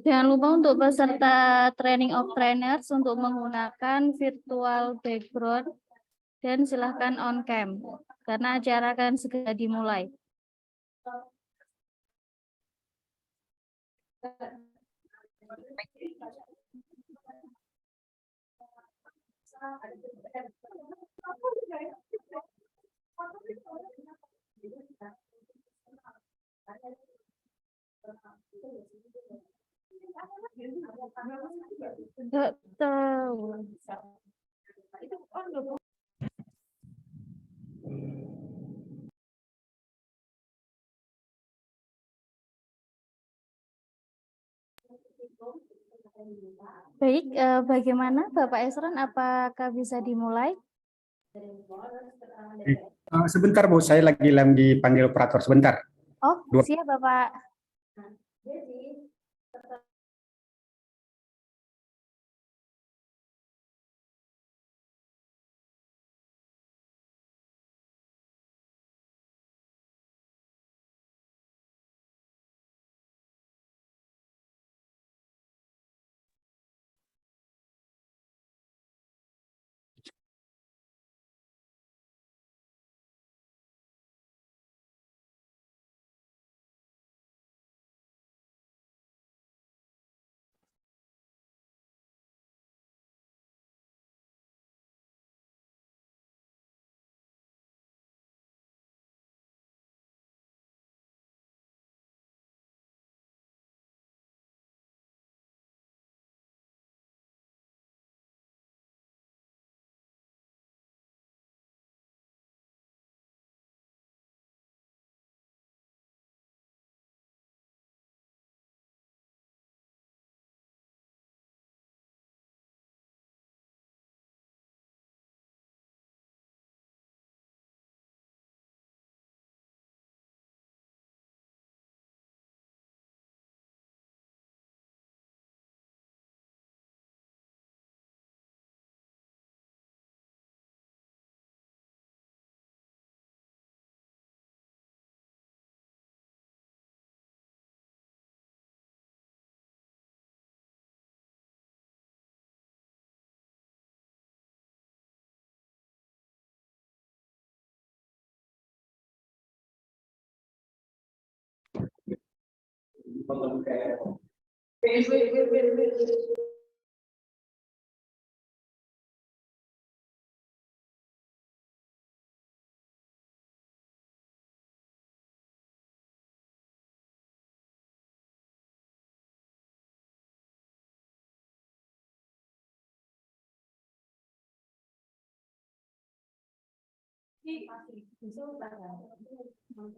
Jangan lupa untuk peserta training of trainers untuk menggunakan virtual background dan silahkan on cam karena acara akan segera dimulai. Nggak tahu. Baik, bagaimana Bapak Esron? Apakah bisa dimulai? Sebentar Bu, saya lagi dipanggil operator sebentar. Oh, siap Bapak.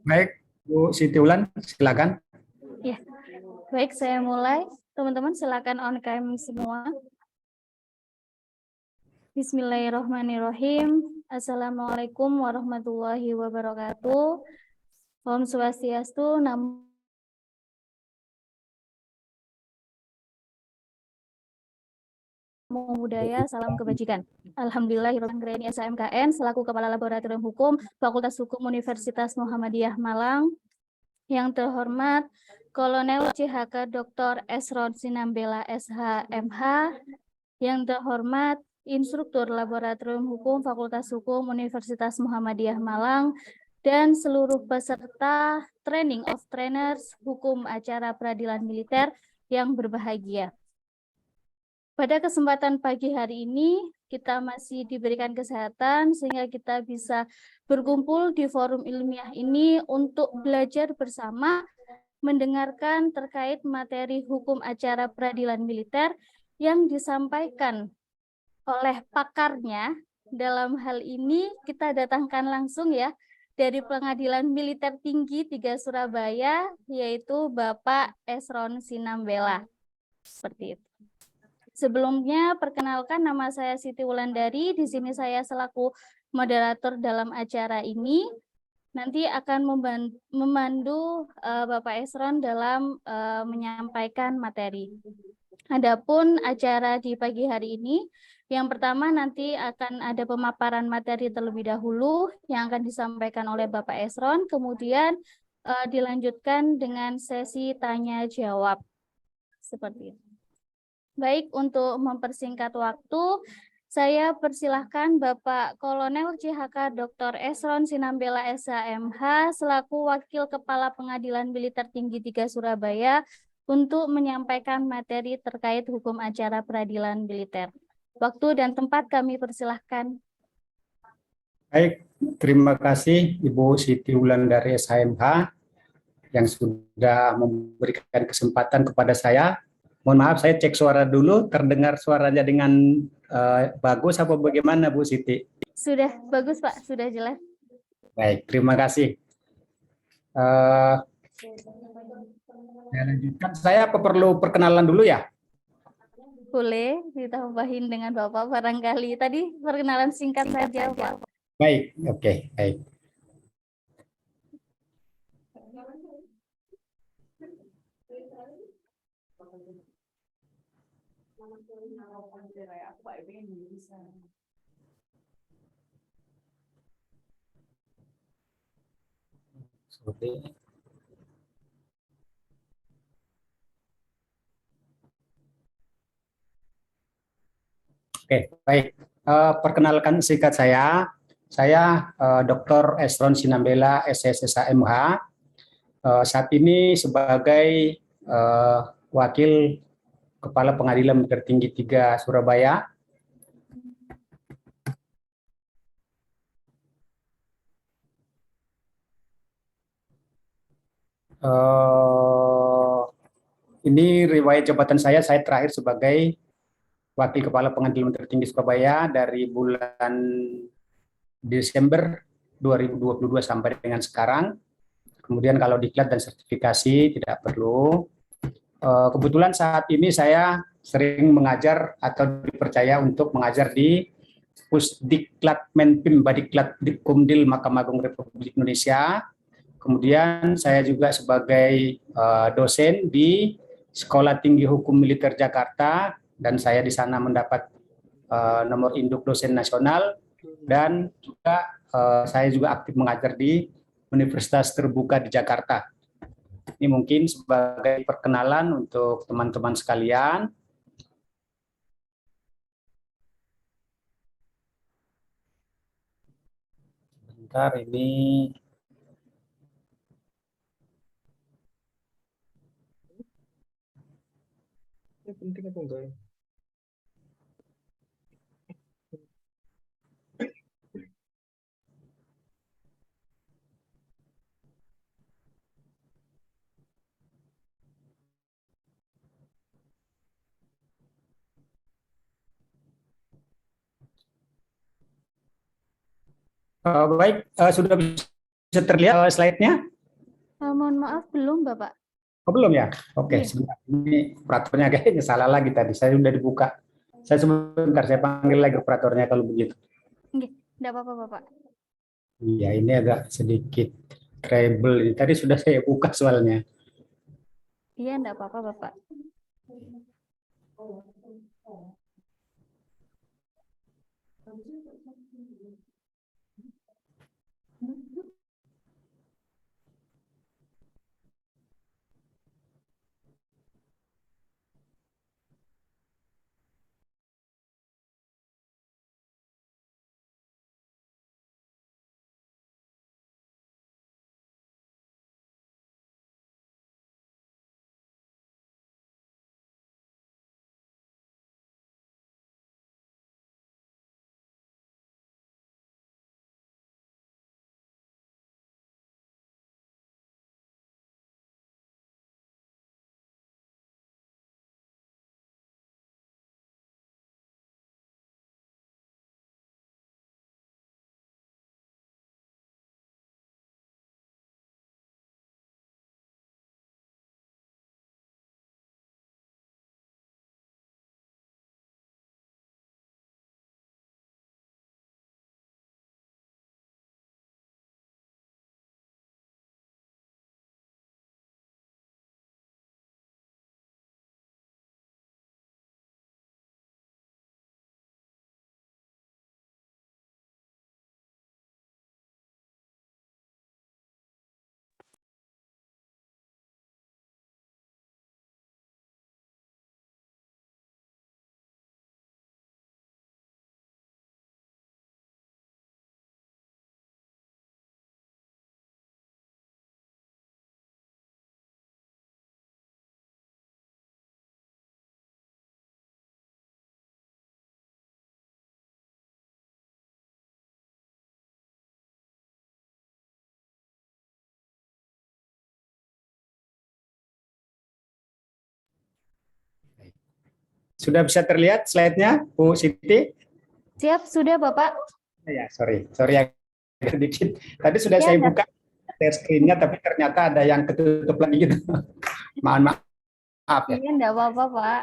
Baik, Bu Siti Ulan, silakan. Ya, baik saya mulai. Teman-teman silakan on cam semua. Bismillahirrahmanirrahim. Assalamualaikum warahmatullahi wabarakatuh. Om Swastiastu, Namo Buddhaya, salam kebajikan. Alhamdulillahirrahmanirrahim. SMKN selaku Kepala Laboratorium Hukum Fakultas Hukum Universitas Muhammadiyah Malang. Yang terhormat Kolonel CHK Dr. Esron Sinambela SH.MH. Yang terhormat Instruktur Laboratorium Hukum Fakultas Hukum Universitas Muhammadiyah Malang dan seluruh peserta Training of Trainers Hukum Acara Peradilan Militer yang berbahagia. Pada kesempatan pagi hari ini, kita masih diberikan kesehatan sehingga kita bisa berkumpul di forum ilmiah ini untuk belajar bersama, mendengarkan terkait materi hukum acara peradilan militer yang disampaikan oleh pakarnya. Dalam hal ini kita datangkan langsung ya dari Pengadilan Militer Tinggi 3 Surabaya, yaitu Bapak Esron Sinambela. Seperti itu. Sebelumnya, perkenalkan nama saya Siti Wulandari. Di sini saya selaku moderator dalam acara ini. nanti akan memandu Bapak Esron dalam menyampaikan materi. Adapun acara di pagi hari ini, yang pertama nanti akan ada pemaparan materi terlebih dahulu yang akan disampaikan oleh Bapak Esron, kemudian dilanjutkan dengan sesi tanya jawab. Seperti itu. Baik, untuk mempersingkat waktu, saya persilahkan Bapak Kolonel CHK Dr. Esron Sinambela SHMH selaku Wakil Kepala Pengadilan Militer Tinggi 3 Surabaya untuk menyampaikan materi terkait hukum acara peradilan militer. Waktu dan tempat kami persilahkan. Baik, terima kasih Ibu Siti Wulandari SHMH yang sudah memberikan kesempatan kepada saya. Mohon maaf, saya cek suara dulu, terdengar suaranya dengan bagus apa bagaimana Bu Siti? Sudah bagus Pak, sudah jelas. Baik, terima kasih. Eh, saya lanjutkan. Saya apa perlu perkenalan dulu ya? Boleh ditambahin dengan Bapak barangkali. Tadi perkenalan singkat saja Pak. Baik, oke, baik. Oke. Oke, baik. Perkenalkan singkat saya. Saya Dr. Esron Sinambela, SSSAMH. Saat ini sebagai Wakil Kepala Pengadilan Militer Tinggi 3 Surabaya. Ini riwayat jabatan saya terakhir sebagai Wakil Kepala Pengadilan Tertinggi Surabaya dari bulan Desember 2022 sampai dengan sekarang. Kemudian kalau diklat dan sertifikasi tidak perlu. Kebetulan saat ini saya sering mengajar atau dipercaya untuk mengajar di Pusdiklat Menpim Badiklat Dikumdil Mahkamah Agung Republik Indonesia. Kemudian saya juga sebagai dosen di Sekolah Tinggi Hukum Militer Jakarta dan saya di sana mendapat nomor induk dosen nasional dan juga saya juga aktif mengajar di Universitas Terbuka di Jakarta. Ini mungkin sebagai perkenalan untuk teman-teman sekalian. Bentar ini. Ini penting apa enggak ya? Baik, sudah bisa terlihat slide-nya? Mohon maaf, belum Bapak. Oh, belum ya? Oke, Iya. sebentar. Ini operatornya kayaknya salah lagi tadi. Saya sudah dibuka. Saya sebentar, saya panggil lagi operatornya kalau begitu. Nggih, enggak apa-apa Bapak. Iya, ini agak sedikit trouble. Tadi sudah saya buka soalnya. Iya, enggak apa-apa Bapak. Sudah bisa terlihat slide-nya, Bu Siti? Siap, sudah Bapak. Ya, sorry agak dikit. Tadi sudah Ya, saya enggak. buka share screen-nya, tapi ternyata ada yang ketutup lagi gitu. Maaf ya. Iya, enggak apa-apa, Pak.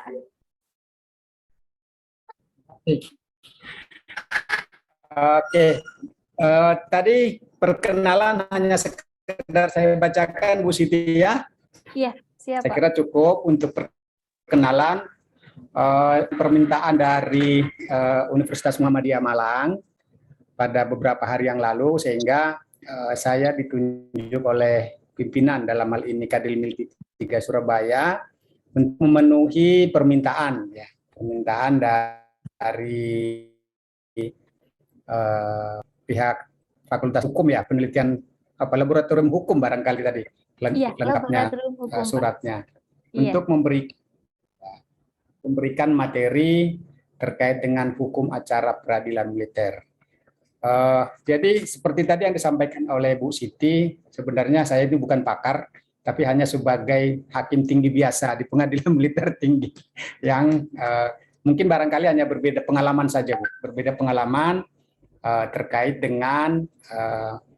Oke, tadi perkenalan hanya sekedar saya bacakan, Bu Siti ya. Iya, siap, Saya Pak. kira cukup untuk perkenalan. Permintaan dari Universitas Muhammadiyah Malang pada beberapa hari yang lalu, sehingga saya ditunjuk oleh pimpinan dalam hal ini Kadil Mil 3 Surabaya untuk memenuhi permintaan dari pihak Fakultas Hukum ya, penelitian laboratorium hukum barangkali tadi Iya, lengkapnya laboratorium hukum, Pak. suratnya, Iya. untuk memberikan materi terkait dengan hukum acara peradilan militer. Jadi seperti tadi yang disampaikan oleh Bu Siti, sebenarnya saya itu bukan pakar, tapi hanya sebagai hakim tinggi biasa di pengadilan militer tinggi, yang mungkin barangkali hanya berbeda pengalaman saja, Bu. Berbeda pengalaman terkait dengan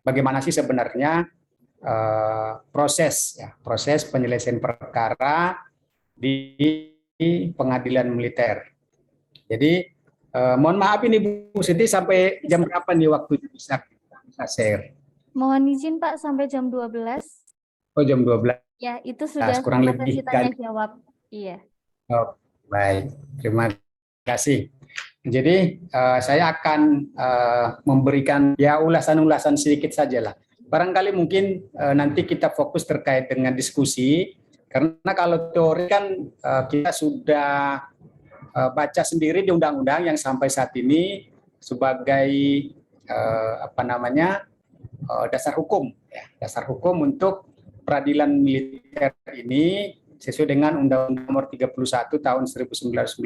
bagaimana sih sebenarnya proses penyelesaian perkara di pengadilan militer. Jadi mohon maaf ini Bu Siti, sampai jam berapa nih waktunya bisa share? Mohon izin Pak sampai jam 12. Oh, jam 12. Ya, itu sudah Kurang selesai lebih tanya kan. jawab. Iya. Oh, baik. Terima kasih. Jadi saya akan memberikan ya ulasan-ulasan sedikit saja lah. Barangkali mungkin nanti kita fokus terkait dengan diskusi, karena kalau teori kan kita sudah baca sendiri di undang-undang yang sampai saat ini sebagai dasar hukum, ya, dasar hukum untuk peradilan militer ini sesuai dengan Undang-Undang Nomor 31 Tahun 1997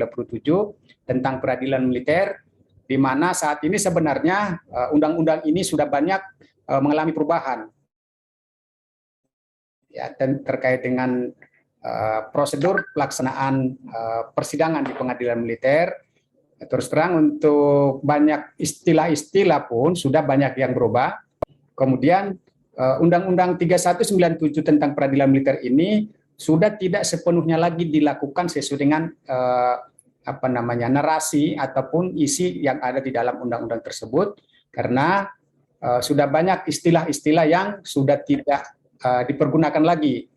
tentang peradilan militer, di mana saat ini sebenarnya undang-undang ini sudah banyak mengalami perubahan, ya, terkait dengan prosedur pelaksanaan persidangan di pengadilan militer. Terus terang untuk banyak istilah-istilah pun sudah banyak yang berubah. Kemudian Undang-Undang 3197 tentang peradilan militer ini sudah tidak sepenuhnya lagi dilakukan sesuai dengan narasi ataupun isi yang ada di dalam undang-undang tersebut, karena sudah banyak istilah-istilah yang sudah tidak dipergunakan lagi.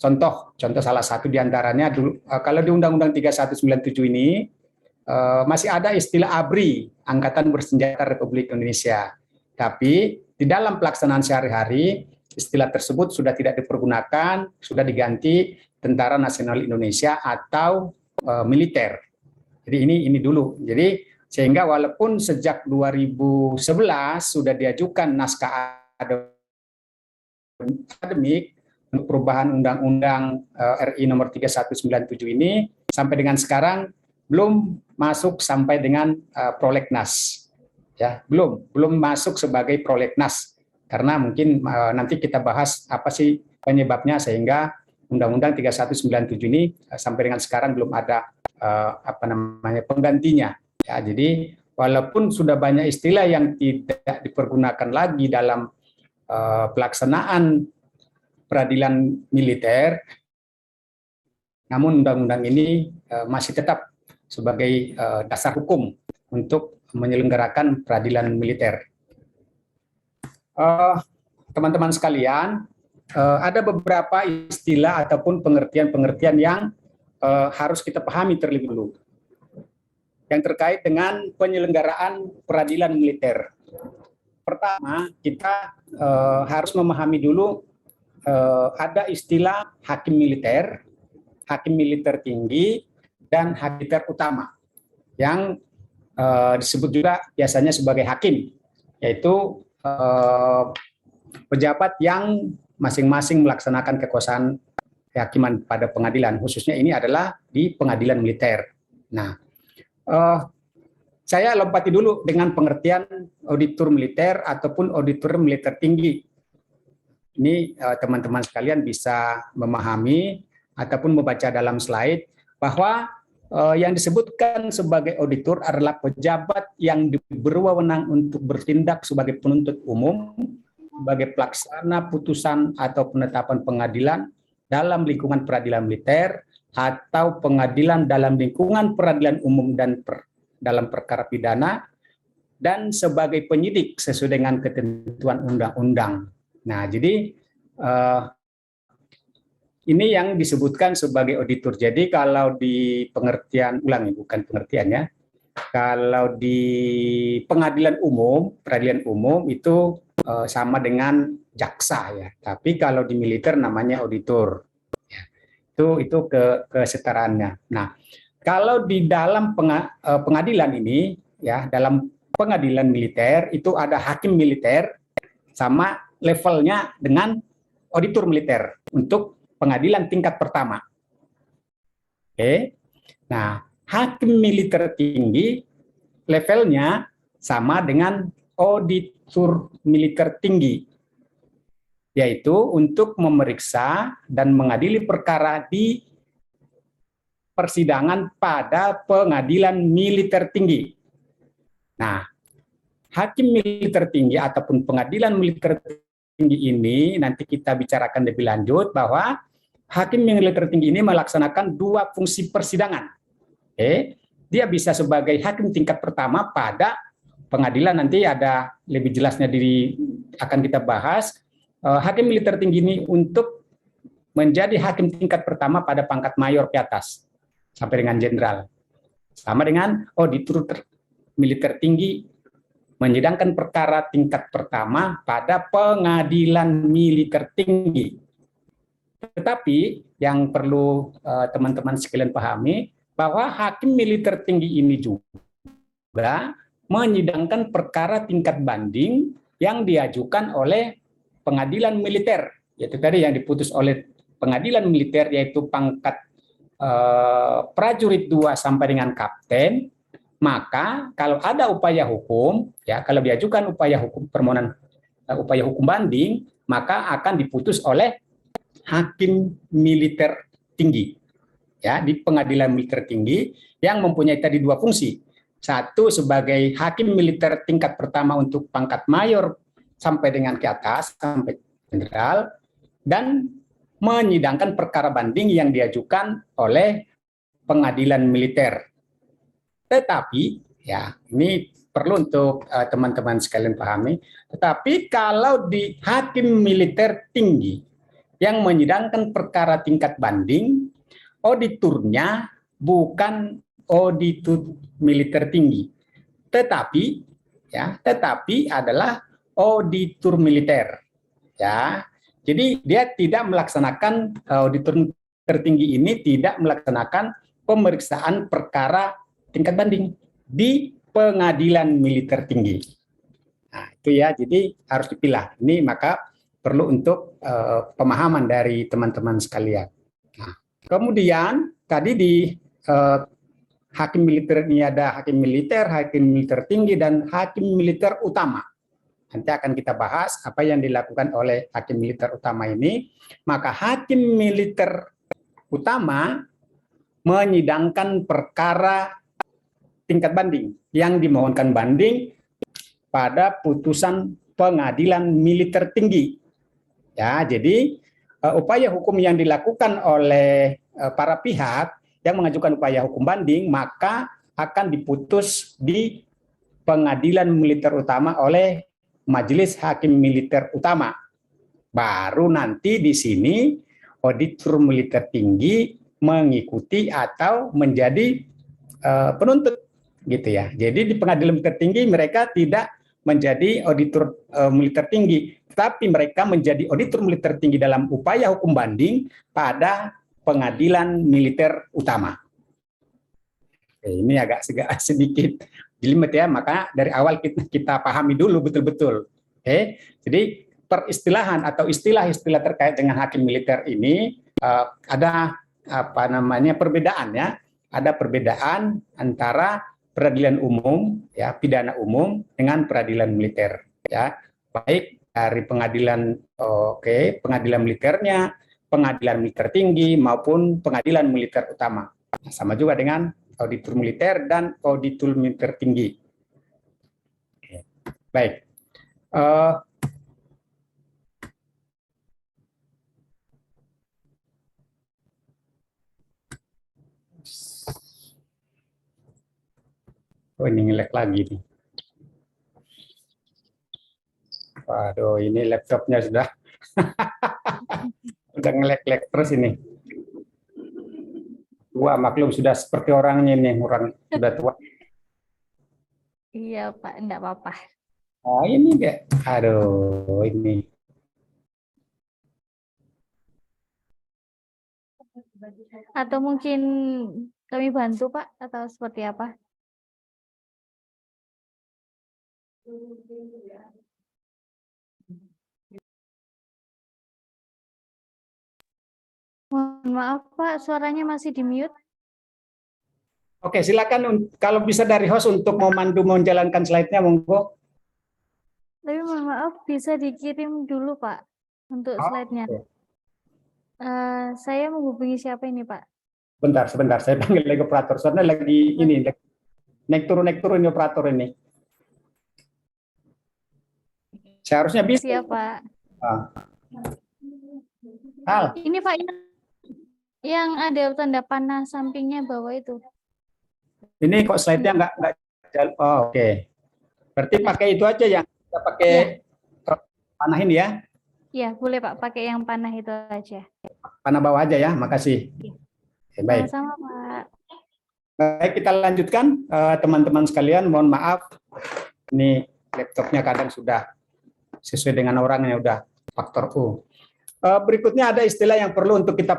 Contoh salah satu diantaranya dulu, kalau di Undang-Undang 3197 ini masih ada istilah ABRI, Angkatan Bersenjata Republik Indonesia. Tapi di dalam pelaksanaan sehari-hari istilah tersebut sudah tidak dipergunakan, sudah diganti Tentara Nasional Indonesia atau militer. Jadi ini dulu. Jadi sehingga walaupun sejak 2011 sudah diajukan naskah akademik untuk perubahan Undang-Undang RI nomor 3197 ini, sampai dengan sekarang belum masuk sampai dengan prolegnas. Ya, belum masuk sebagai prolegnas, karena mungkin nanti kita bahas apa sih penyebabnya sehingga Undang-Undang 3197 ini sampai dengan sekarang belum ada penggantinya. Ya, jadi walaupun sudah banyak istilah yang tidak dipergunakan lagi dalam pelaksanaan peradilan militer, namun undang-undang ini masih tetap sebagai dasar hukum untuk menyelenggarakan peradilan militer. Teman-teman sekalian, ada beberapa istilah ataupun pengertian-pengertian yang harus kita pahami terlebih dahulu yang terkait dengan penyelenggaraan peradilan militer. Pertama, kita harus memahami dulu ada istilah hakim militer tinggi, dan hakim militer utama, yang disebut juga biasanya sebagai hakim, yaitu pejabat yang masing-masing melaksanakan kekuasaan kehakiman pada pengadilan, khususnya ini adalah di pengadilan militer. Nah, saya lompati dulu dengan pengertian auditor militer ataupun auditor militer tinggi. Ini teman-teman sekalian bisa memahami ataupun membaca dalam slide bahwa yang disebutkan sebagai auditor adalah pejabat yang diberi wewenang untuk bertindak sebagai penuntut umum, sebagai pelaksana putusan atau penetapan pengadilan dalam lingkungan peradilan militer atau pengadilan dalam lingkungan peradilan umum dan dalam perkara pidana, dan sebagai penyidik sesuai dengan ketentuan undang-undang. Nah, jadi ini yang disebutkan sebagai auditor. Jadi kalau di pengertian, bukan pengertiannya, kalau di pengadilan umum, peradilan umum itu sama dengan jaksa ya. Tapi kalau di militer namanya auditor. Ya. Itu kesetaraannya. Nah, kalau di dalam pengadilan ini ya, dalam pengadilan militer itu ada hakim militer sama levelnya dengan auditor militer untuk pengadilan tingkat pertama. Oke. Nah, hakim militer tinggi levelnya sama dengan auditor militer tinggi, yaitu untuk memeriksa dan mengadili perkara di persidangan pada pengadilan militer tinggi. Nah, hakim militer tinggi ataupun pengadilan militer tinggi ini nanti kita bicarakan lebih lanjut bahwa hakim militer tinggi ini melaksanakan dua fungsi persidangan. Dia bisa sebagai hakim tingkat pertama pada pengadilan, nanti ada lebih jelasnya akan kita bahas. Hakim militer tinggi ini untuk menjadi hakim tingkat pertama pada pangkat mayor ke atas sampai dengan jenderal. Sama dengan auditor militer tinggi menyidangkan perkara tingkat pertama pada pengadilan militer tinggi. Tetapi yang perlu teman-teman sekalian pahami bahwa hakim militer tinggi ini juga menyidangkan perkara tingkat banding yang diajukan oleh pengadilan militer, yaitu tadi yang diputus oleh pengadilan militer, yaitu pangkat prajurit 2 sampai dengan kapten. Maka kalau ada upaya hukum, ya kalau diajukan upaya hukum permohonan upaya hukum banding, maka akan diputus oleh hakim militer tinggi, ya di pengadilan militer tinggi yang mempunyai tadi dua fungsi. Satu sebagai hakim militer tingkat pertama untuk pangkat mayor sampai dengan ke atas sampai jenderal, dan menyidangkan perkara banding yang diajukan oleh pengadilan militer. Tetapi ya ini perlu untuk teman-teman sekalian pahami, tetapi kalau di hakim militer tinggi yang menyidangkan perkara tingkat banding, auditornya bukan auditor militer tinggi, tetapi adalah auditor militer. Ya, jadi dia tidak melaksanakan, auditor tertinggi ini tidak melaksanakan pemeriksaan perkara tingkat banding di pengadilan militer tinggi. Nah, itu ya, jadi harus dipilah. Ini maka perlu untuk pemahaman dari teman-teman sekalian. Nah, kemudian tadi di hakim militer ini ada hakim militer tinggi, dan hakim militer utama. Nanti akan kita bahas apa yang dilakukan oleh hakim militer utama ini. Maka hakim militer utama menyidangkan perkara tingkat banding yang dimohonkan banding pada putusan pengadilan militer tinggi. Ya, jadi upaya hukum yang dilakukan oleh para pihak yang mengajukan upaya hukum banding maka akan diputus di pengadilan militer utama oleh Majelis Hakim Militer Utama. Baru nanti di sini auditor militer tinggi mengikuti atau menjadi penuntut gitu ya. Jadi di pengadilan militer tinggi mereka tidak menjadi auditor militer tinggi, tetapi mereka menjadi auditor militer tinggi dalam upaya hukum banding pada pengadilan militer utama. Ini agak sedikit jelimet ya, maka dari awal kita pahami dulu betul-betul. Jadi peristilahan atau istilah-istilah terkait dengan hakim militer ini ada perbedaan ya. Ada perbedaan antara peradilan umum ya, pidana umum dengan peradilan militer ya. Baik dari pengadilan pengadilan militernya, pengadilan militer tinggi maupun pengadilan militer utama. Sama juga dengan auditor militer dan auditor militer tinggi. Baik. Oh, ini nge-lag lagi nih. Waduh, ini laptopnya sudah udah nge-lag terus ini. Tua, maklum sudah seperti orangnya nih, orang sudah tua. Iya Pak, enggak apa-apa. Oh, ini deh. Aduh, ini. Atau mungkin kami bantu Pak, atau seperti apa? Mohon maaf Pak, suaranya masih di mute. Oke, silakan kalau bisa dari host untuk memandu menjalankan slide-nya, monggo. Tapi mohon maaf, bisa dikirim dulu Pak untuk slide-nya. Oke. Saya menghubungi siapa ini Pak? Sebentar, saya panggil lagi operator. Soalnya lagi ini, naik turun ini operator ini. Seharusnya bisa. Siap Pak. Hal. Ini Pak yang ada tanda panah sampingnya bawah itu. Ini kok slide-nya nggak oh, oke. Berarti pakai itu aja yang kita pakai panah ini ya. Iya, boleh Pak, pakai yang panah itu aja. Panah bawah aja ya, makasih. Oke, baik. Sama-sama Pak. Baik, kita lanjutkan teman-teman sekalian. Mohon maaf, ini laptopnya kadang sudah sesuai dengan orangnya, udah faktor U. Berikutnya ada istilah yang perlu untuk kita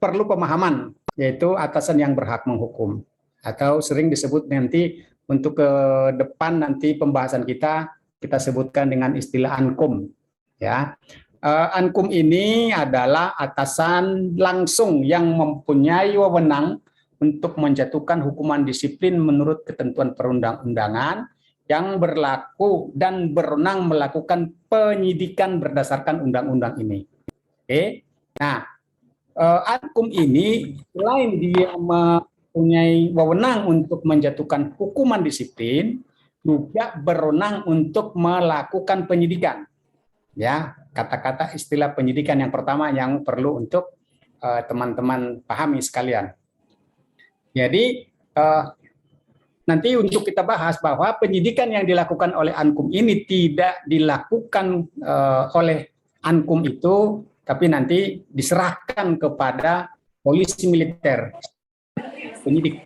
perlu pemahaman, yaitu atasan yang berhak menghukum, atau sering disebut nanti untuk ke depan nanti pembahasan kita sebutkan dengan istilah ankum. Ya, ankum ini adalah atasan langsung yang mempunyai wewenang untuk menjatuhkan hukuman disiplin menurut ketentuan perundang-undangan yang berlaku dan berwenang melakukan penyidikan berdasarkan undang-undang ini. Oke. Nah, ankum ini selain dia mempunyai wewenang untuk menjatuhkan hukuman disiplin, juga berwenang untuk melakukan penyidikan. Ya, kata-kata istilah penyidikan yang pertama yang perlu untuk teman-teman pahami sekalian. Jadi nanti untuk kita bahas bahwa penyidikan yang dilakukan oleh ankum ini tidak dilakukan oleh ankum itu, tapi nanti diserahkan kepada polisi militer penyidik.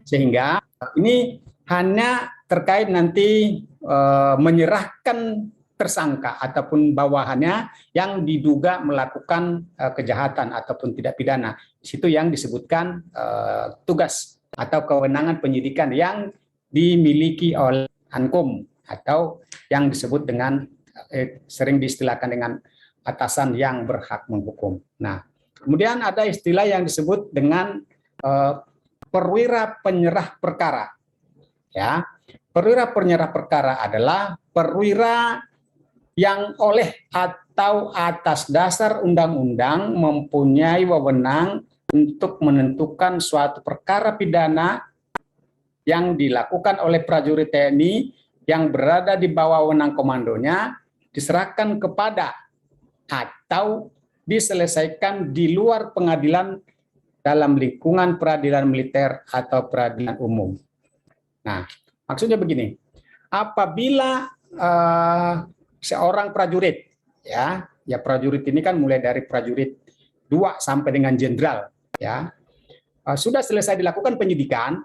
Sehingga ini hanya terkait nanti menyerahkan tersangka ataupun bawahannya yang diduga melakukan kejahatan ataupun tidak pidana. Di situ yang disebutkan tugas atau kewenangan penyidikan yang dimiliki oleh ankum atau yang disebut dengan sering diistilahkan dengan atasan yang berhak menghukum. Nah, kemudian ada istilah yang disebut dengan perwira penyerah perkara. Ya, perwira penyerah perkara adalah perwira yang oleh atau atas dasar undang-undang mempunyai wewenang untuk menentukan suatu perkara pidana yang dilakukan oleh prajurit TNI yang berada di bawah wewenang komandonya diserahkan kepada atau diselesaikan di luar pengadilan dalam lingkungan peradilan militer atau peradilan umum. Nah, maksudnya begini, apabila seorang prajurit, ya prajurit ini kan mulai dari prajurit 2 sampai dengan jenderal, ya sudah selesai dilakukan penyidikan,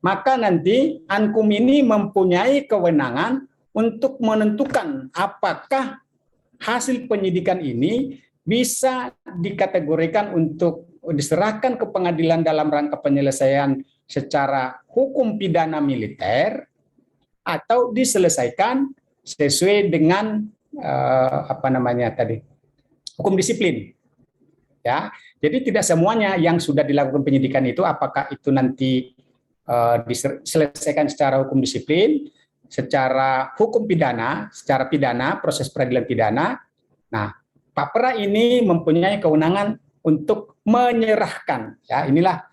maka nanti ankum ini mempunyai kewenangan untuk menentukan apakah hasil penyidikan ini bisa dikategorikan untuk diserahkan ke pengadilan dalam rangka penyelesaian secara hukum pidana militer atau diselesaikan sesuai dengan hukum disiplin. Ya, jadi tidak semuanya yang sudah dilakukan penyidikan itu apakah itu nanti diselesaikan secara hukum disiplin, secara hukum pidana, secara pidana, proses peradilan pidana. Nah, Papra ini mempunyai kewenangan untuk menyerahkan, ya inilah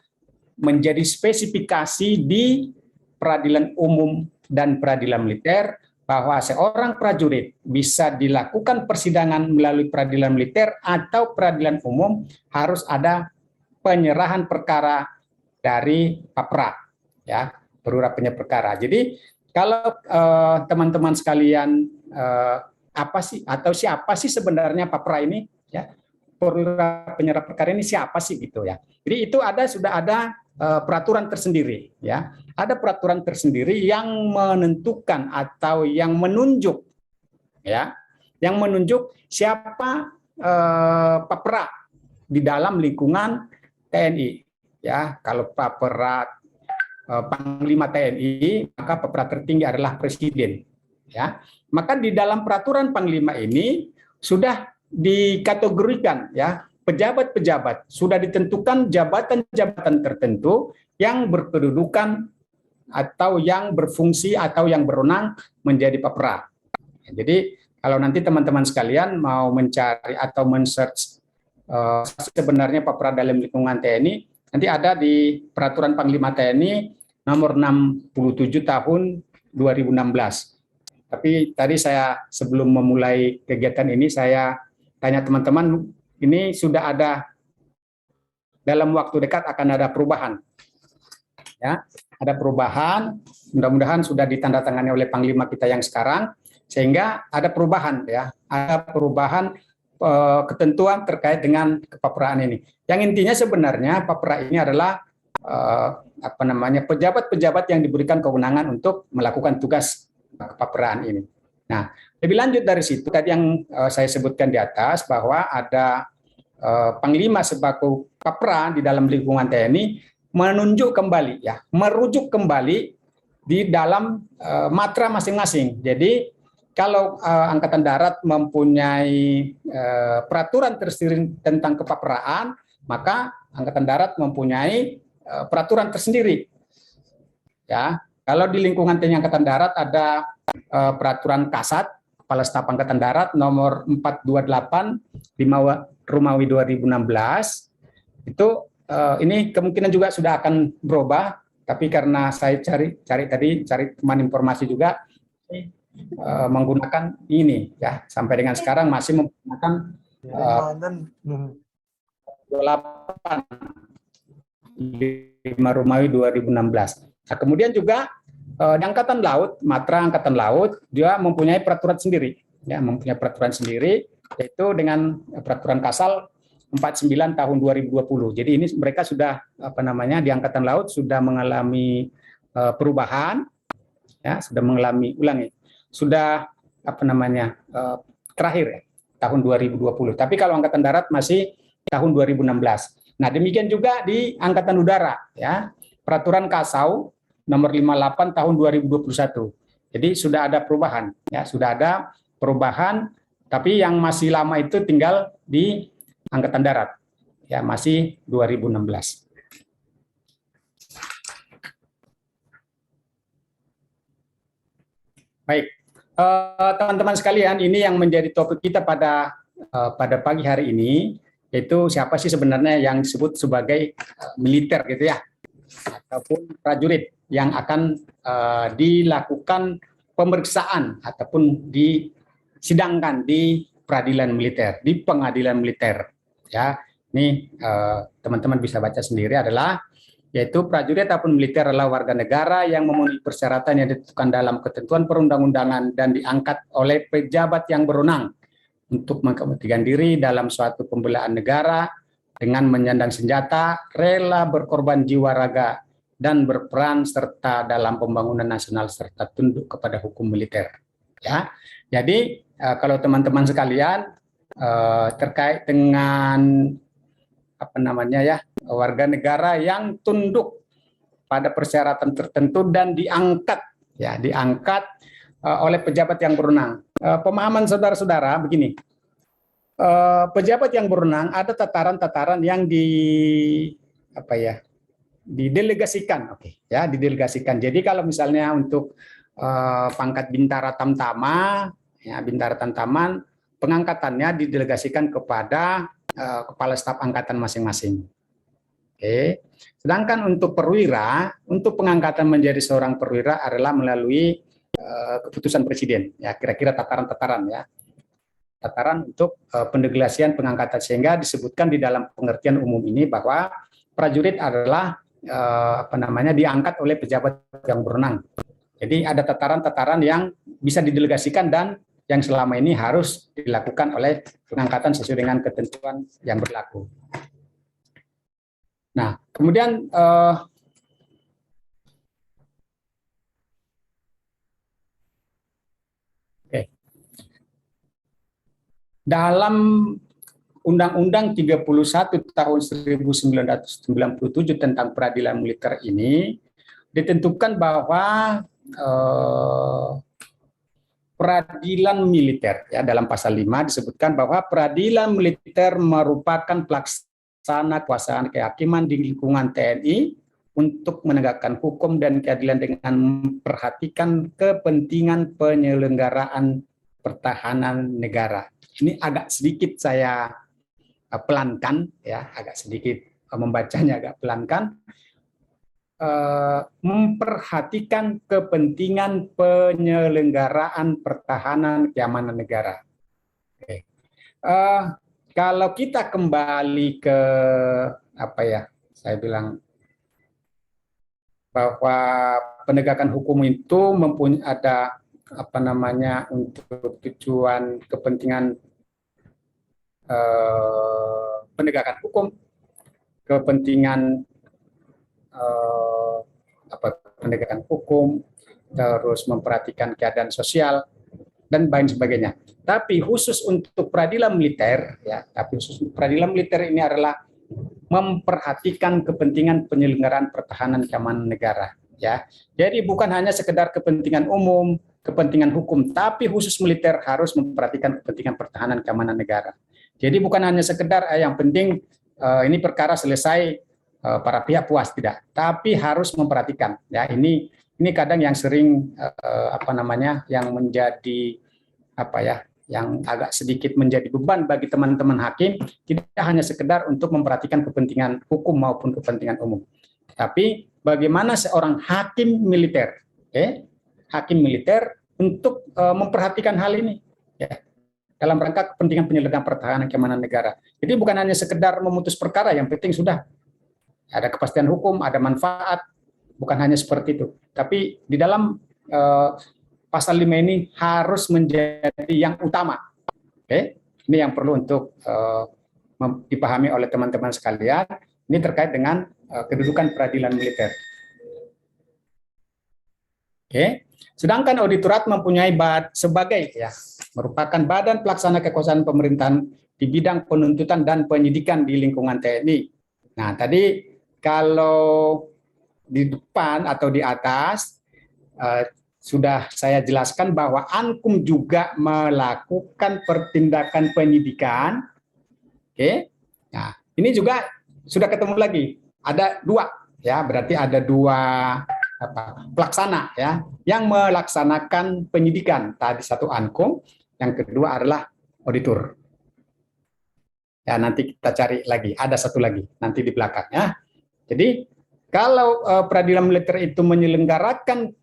menjadi spesifikasi di peradilan umum dan peradilan militer bahwa seorang prajurit bisa dilakukan persidangan melalui peradilan militer atau peradilan umum harus ada penyerahan perkara dari Papra, ya perwira penyerahan perkara. Jadi kalau teman-teman sekalian apa sih atau siapa sih sebenarnya Papra ini, ya perwira penyerah perkara ini siapa sih gitu ya. Jadi itu sudah ada peraturan tersendiri, ya ada peraturan tersendiri yang menentukan atau yang menunjuk, ya yang menunjuk siapa Papra di dalam lingkungan TNI, ya kalau Papra Panglima TNI maka Papra tertinggi adalah Presiden, ya maka di dalam peraturan Panglima ini sudah dikategorikan, ya pejabat-pejabat, sudah ditentukan jabatan-jabatan tertentu yang berkedudukan atau yang berfungsi atau yang berwenang menjadi Papra. Jadi kalau nanti teman-teman sekalian mau mencari atau men-search sebenarnya Papra dalam lingkungan TNI, nanti ada di peraturan Panglima TNI nomor 67 tahun 2016. Tapi tadi saya sebelum memulai kegiatan ini saya tanya teman-teman, ini sudah ada dalam waktu dekat akan ada perubahan, ya ada perubahan, mudah-mudahan sudah ditandatangani oleh Panglima kita yang sekarang, sehingga ada perubahan, ya ada perubahan ketentuan terkait dengan kepapraan ini. Yang intinya sebenarnya Papra ini adalah pejabat-pejabat yang diberikan kewenangan untuk melakukan tugas kepapraan ini. Nah, lebih lanjut dari situ tadi yang saya sebutkan di atas bahwa ada Panglima sebagai Papra di dalam lingkungan TNI menunjuk kembali, ya merujuk kembali di dalam matra masing-masing. Jadi kalau Angkatan Darat mempunyai peraturan tersendiri tentang kepapraan, maka Angkatan Darat mempunyai peraturan tersendiri. Ya, kalau di lingkungan TNI Angkatan Darat ada peraturan Kasat Kepala Staf Angkatan Darat nomor 428 Romawi 2016. Itu ini kemungkinan juga sudah akan berubah, tapi karena saya cari teman informasi juga menggunakan ini, ya sampai dengan sekarang masih menggunakan 5 Romawi 2016. Nah, kemudian juga di Angkatan Laut, Matra Angkatan Laut juga mempunyai peraturan sendiri, ya mempunyai peraturan sendiri, yaitu dengan peraturan Kasal 49 tahun 2020. Jadi ini mereka sudah di Angkatan Laut sudah mengalami perubahan, ya sudah mengalami sudah terakhir ya, tahun 2020. Tapi kalau Angkatan Darat masih tahun 2016. Nah, demikian juga di Angkatan Udara, ya peraturan Kasau nomor 58 tahun 2021. Jadi sudah ada perubahan, ya sudah ada perubahan, tapi yang masih lama itu tinggal di Angkatan Darat, ya masih 2016. Baik, teman-teman sekalian, ini yang menjadi topik kita pada pagi hari ini, yaitu siapa sih sebenarnya yang disebut sebagai militer gitu ya, ataupun prajurit yang akan dilakukan pemeriksaan ataupun disidangkan di peradilan militer, di pengadilan militer. Ya, ini teman-teman bisa baca sendiri adalah yaitu prajurit ataupun militer adalah warga negara yang memenuhi persyaratan yang ditentukan dalam ketentuan perundang-undangan dan diangkat oleh pejabat yang berwenang untuk mengabdikan diri dalam suatu pembelaan negara dengan menyandang senjata, rela berkorban jiwa raga dan berperan serta dalam pembangunan nasional serta tunduk kepada hukum militer. Ya, jadi kalau teman-teman sekalian terkait dengan warga negara yang tunduk pada persyaratan tertentu dan diangkat oleh pejabat yang berwenang. Pemahaman saudara-saudara begini, pejabat yang berwenang ada tataran-tataran yang didelegasikan, didelegasikan. Jadi kalau misalnya untuk pangkat Bintara Tamtama, ya Bintara Tamtaman pengangkatannya didelegasikan kepada kepala staf angkatan masing-masing. Oke. Sedangkan untuk perwira, untuk pengangkatan menjadi seorang perwira adalah melalui keputusan presiden. Ya, kira-kira tataran-tataran ya. Tataran untuk pendelegasian pengangkatan, sehingga disebutkan di dalam pengertian umum ini bahwa prajurit adalah diangkat oleh pejabat yang berwenang. Jadi ada tataran-tataran yang bisa didelegasikan dan yang selama ini harus dilakukan oleh pengangkatan sesuai dengan ketentuan yang berlaku. Nah, kemudian dalam Undang-Undang 31 tahun 1997 tentang peradilan militer ini ditentukan bahwa peradilan militer, ya, dalam pasal 5 disebutkan bahwa peradilan militer merupakan pelaksana kekuasaan kehakiman di lingkungan TNI untuk menegakkan hukum dan keadilan dengan memperhatikan kepentingan penyelenggaraan pertahanan negara. Ini agak sedikit saya pelankan, ya, agak sedikit membacanya agak pelankan. Memperhatikan kepentingan penyelenggaraan pertahanan keamanan negara. Oke. Kalau kita kembali ke saya bilang bahwa penegakan hukum itu mempunyai ada untuk tujuan kepentingan penegakan hukum, kepentingan penegakan hukum, terus memperhatikan keadaan sosial dan lain sebagainya. Tapi khusus untuk peradilan militer, ya, peradilan militer ini adalah memperhatikan kepentingan penyelenggaraan pertahanan keamanan negara. Ya, jadi bukan hanya sekedar kepentingan umum, kepentingan hukum, tapi khusus militer harus memperhatikan kepentingan pertahanan keamanan negara. Jadi bukan hanya sekedar yang penting ini perkara selesai, para pihak puas, tidak, tapi harus memperhatikan. Ya, ini kadang yang sering yang menjadi yang agak sedikit menjadi beban bagi teman-teman hakim, tidak hanya sekedar untuk memperhatikan kepentingan hukum maupun kepentingan umum, tapi bagaimana seorang hakim militer, hakim militer untuk memperhatikan hal ini, ya, dalam rangka kepentingan penyelenggaraan pertahanan keamanan negara. Jadi bukan hanya sekedar memutus perkara, yang penting sudah ada kepastian hukum, ada manfaat, bukan hanya seperti itu. Tapi di dalam pasal 5 ini harus menjadi yang utama. Oke, ini yang perlu untuk dipahami oleh teman-teman sekalian. Ini terkait dengan kedudukan peradilan militer. Oke, sedangkan auditorat mempunyai sebagai, ya, merupakan badan pelaksana kekuasaan pemerintahan di bidang penuntutan dan penyidikan di lingkungan TNI. Nah, tadi kalau di depan atau di atas sudah saya jelaskan bahwa Ankum juga melakukan pertindakan penyidikan. Oke, nah ini juga sudah ketemu lagi. Ada dua, ya, berarti ada dua pelaksana, ya, yang melaksanakan penyidikan. Tadi satu Ankum, yang kedua adalah auditor. Ya, nanti kita cari lagi, ada satu lagi nanti di belakangnya. Jadi kalau peradilan militer itu menyelenggarakan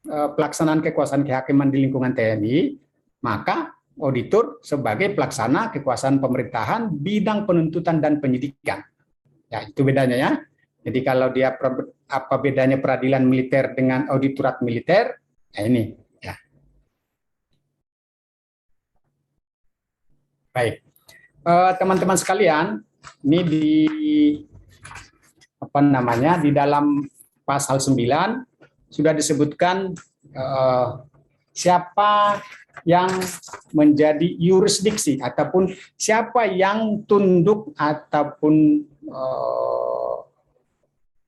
pelaksanaan kekuasaan kehakiman di lingkungan TNI, maka auditor sebagai pelaksana kekuasaan pemerintahan bidang penuntutan dan penyidikan. Ya, itu bedanya, ya. Jadi kalau dia apa bedanya peradilan militer dengan auditorat militer? Nah, ini, ya. Baik. Teman-teman sekalian, ini di dalam pasal 9 sudah disebutkan siapa yang menjadi yurisdiksi ataupun siapa yang tunduk ataupun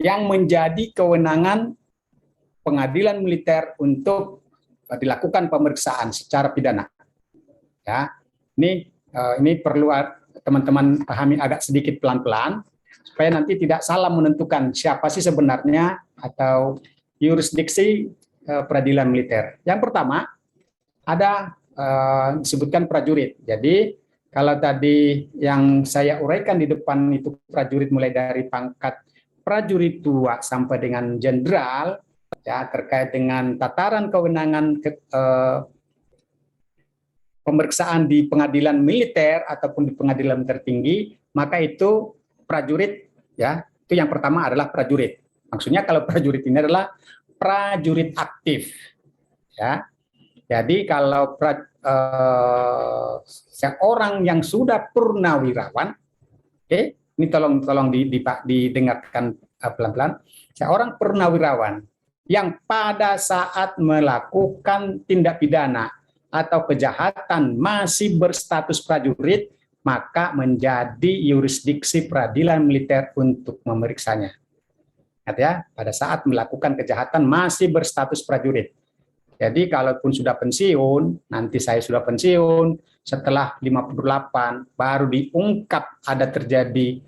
yang menjadi kewenangan pengadilan militer untuk dilakukan pemeriksaan secara pidana. Ya, ini perlu teman-teman pahami agak sedikit pelan-pelan supaya nanti tidak salah menentukan siapa sih sebenarnya atau yurisdiksi peradilan militer. Yang pertama ada disebutkan prajurit. Jadi kalau tadi yang saya uraikan di depan itu prajurit mulai dari pangkat prajurit tua sampai dengan jenderal, ya, terkait dengan tataran kewenangan pemeriksaan di pengadilan militer ataupun di pengadilan tertinggi, maka itu prajurit, ya, itu yang pertama adalah prajurit. Maksudnya kalau prajurit ini adalah prajurit aktif, ya. Jadi kalau seorang yang sudah purnawirawan, oke, ini tolong didengarkan pelan-pelan. Seorang purnawirawan yang pada saat melakukan tindak pidana atau kejahatan masih berstatus prajurit, maka menjadi yurisdiksi peradilan militer untuk memeriksanya. Ingat ya, pada saat melakukan kejahatan masih berstatus prajurit. Jadi kalaupun sudah pensiun, nanti saya sudah pensiun, setelah 58 baru diungkap ada terjadi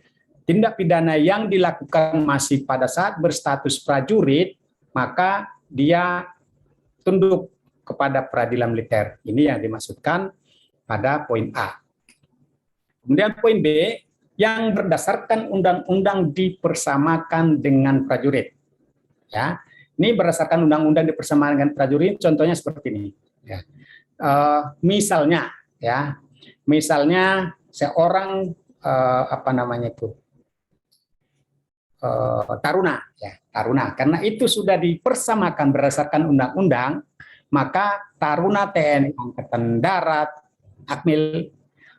tindak pidana yang dilakukan masih pada saat berstatus prajurit, maka dia tunduk kepada peradilan militer. Ini yang dimaksudkan pada poin A. Kemudian poin B, yang berdasarkan undang-undang dipersamakan dengan prajurit. Ya. Ini berdasarkan undang-undang dipersamakan dengan prajurit, contohnya seperti ini. Ya. Misalnya seorang taruna, ya, taruna. Karena itu sudah dipersamakan berdasarkan undang-undang, maka taruna TNI Angkatan Darat, Akmil,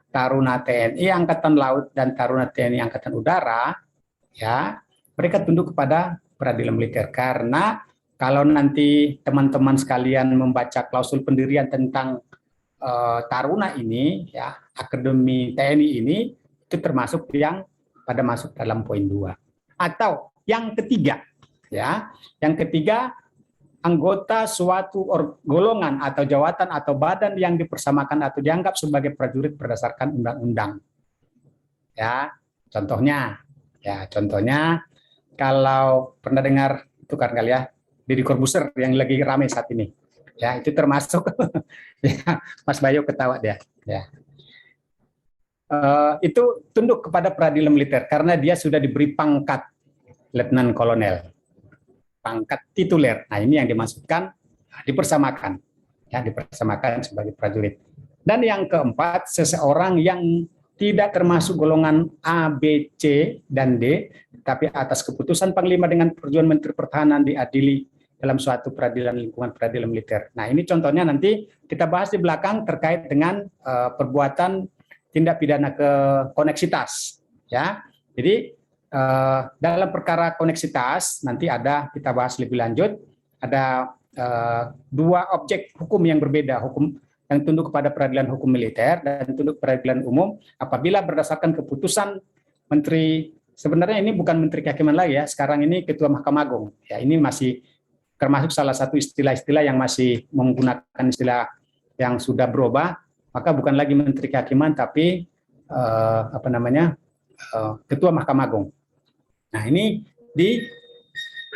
taruna TNI Angkatan Laut, dan taruna TNI Angkatan Udara, ya, mereka tunduk kepada peradilan militer. Karena kalau nanti teman-teman sekalian membaca klausul pendirian tentang taruna ini, ya, Akademi TNI ini, itu termasuk yang pada masuk dalam poin 2. Atau yang ketiga, ya, yang ketiga, anggota suatu golongan atau jawatan atau badan yang dipersamakan atau dianggap sebagai prajurit berdasarkan undang-undang. Ya, contohnya kalau pernah dengar itu kan kali ya, Deddy Corbuzier yang lagi ramai saat ini. Ya, itu termasuk ya, Mas Bayu ketawa dia, ya. Itu tunduk kepada peradilan militer karena dia sudah diberi pangkat letnan kolonel, pangkat tituler. Nah, ini yang dimaksudkan dipersamakan, ya, dipersamakan sebagai prajurit. Dan yang keempat, seseorang yang tidak termasuk golongan A, B, C, dan D, tapi atas keputusan Panglima dengan persetujuan Menteri Pertahanan diadili dalam suatu peradilan lingkungan peradilan militer. Nah, ini contohnya nanti kita bahas di belakang terkait dengan perbuatan tindak pidana koneksitas, ya. Jadi dalam perkara koneksitas nanti kita bahas lebih lanjut, ada 2 objek hukum yang berbeda, hukum yang tunduk kepada peradilan hukum militer dan tunduk peradilan umum apabila berdasarkan keputusan Menteri, sebenarnya ini bukan Menteri Kehakiman lagi ya, sekarang ini Ketua Mahkamah Agung. Ya, ini masih termasuk salah satu istilah-istilah yang masih menggunakan istilah yang sudah berubah, maka bukan lagi Menteri Kehakiman tapi Ketua Mahkamah Agung. Nah, ini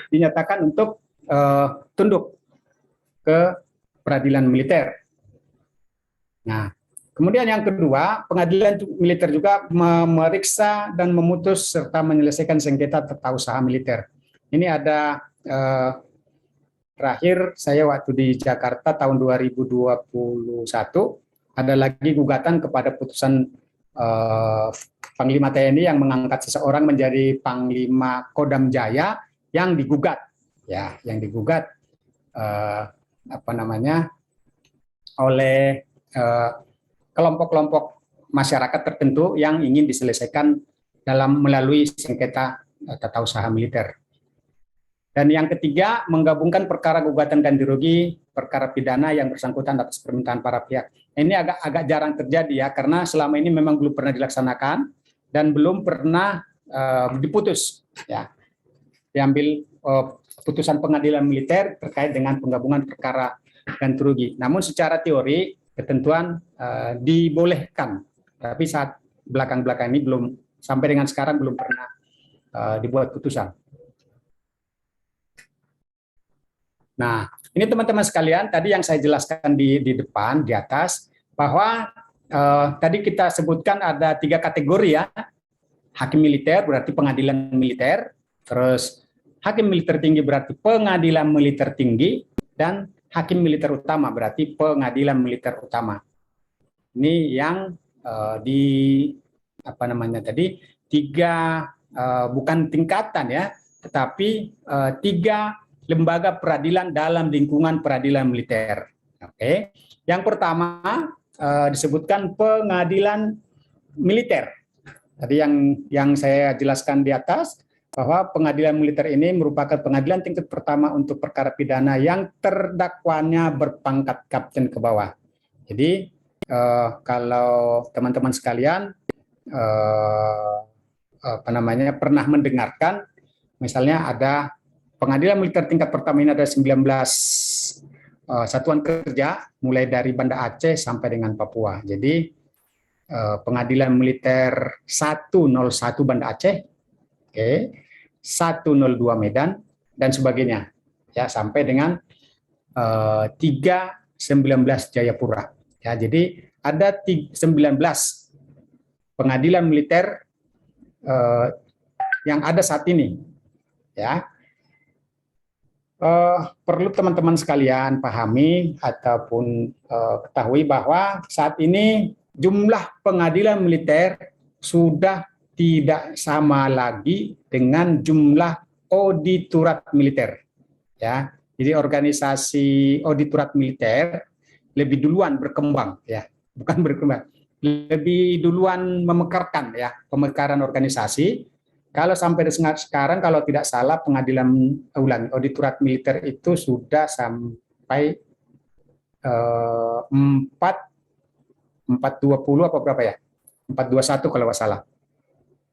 dinyatakan untuk tunduk ke peradilan militer. Nah, kemudian yang kedua, pengadilan militer juga memeriksa dan memutus serta menyelesaikan sengketa tata usaha militer. Ini ada terakhir saya waktu di Jakarta tahun 2021, ada lagi gugatan kepada putusan Panglima TNI yang mengangkat seseorang menjadi Panglima Kodam Jaya yang digugat, ya, yang digugat oleh kelompok-kelompok masyarakat tertentu yang ingin diselesaikan melalui sengketa tata usaha militer. Dan yang ketiga, menggabungkan perkara gugatan ganti rugi, perkara pidana yang bersangkutan atas permintaan para pihak. Ini agak jarang terjadi ya, karena selama ini memang belum pernah dilaksanakan dan belum pernah diputus, ya, diambil putusan pengadilan militer terkait dengan penggabungan perkara ganti rugi. Namun secara teori ketentuan dibolehkan, tapi saat belakang-belakang ini belum, sampai dengan sekarang belum pernah dibuat putusan. Nah, ini teman-teman sekalian, tadi yang saya jelaskan di depan, di atas, bahwa tadi kita sebutkan ada 3 kategori ya. Hakim militer berarti pengadilan militer, terus hakim militer tinggi berarti pengadilan militer tinggi, dan hakim militer utama berarti pengadilan militer utama. Ini yang di apa namanya tadi 3 bukan tingkatan ya, tetapi 3 lembaga peradilan dalam lingkungan peradilan militer. Oke, yang pertama disebutkan pengadilan militer. Tadi yang saya jelaskan di atas bahwa pengadilan militer ini merupakan pengadilan tingkat pertama untuk perkara pidana yang terdakwanya berpangkat kapten ke bawah. Jadi kalau teman-teman sekalian pernah mendengarkan, misalnya ada pengadilan militer tingkat pertama ini ada 19 satuan kerja mulai dari Banda Aceh sampai dengan Papua. Jadi pengadilan militer 101 Banda Aceh, 102 Medan dan sebagainya, ya sampai dengan 319 Jayapura. Ya, jadi ada 19 pengadilan militer yang ada saat ini. Ya, perlu teman-teman sekalian pahami ataupun ketahui bahwa saat ini jumlah pengadilan militer sudah tidak sama lagi dengan jumlah auditorat militer. Ya, jadi organisasi auditorat militer lebih duluan berkembang, ya, bukan berkembang, lebih duluan memekarkan, ya, pemekaran organisasi. Kalau sampai sekarang, kalau tidak salah, pengadilan auditorat militer itu sudah sampai 420 apa berapa ya? 421 kalau nggak salah.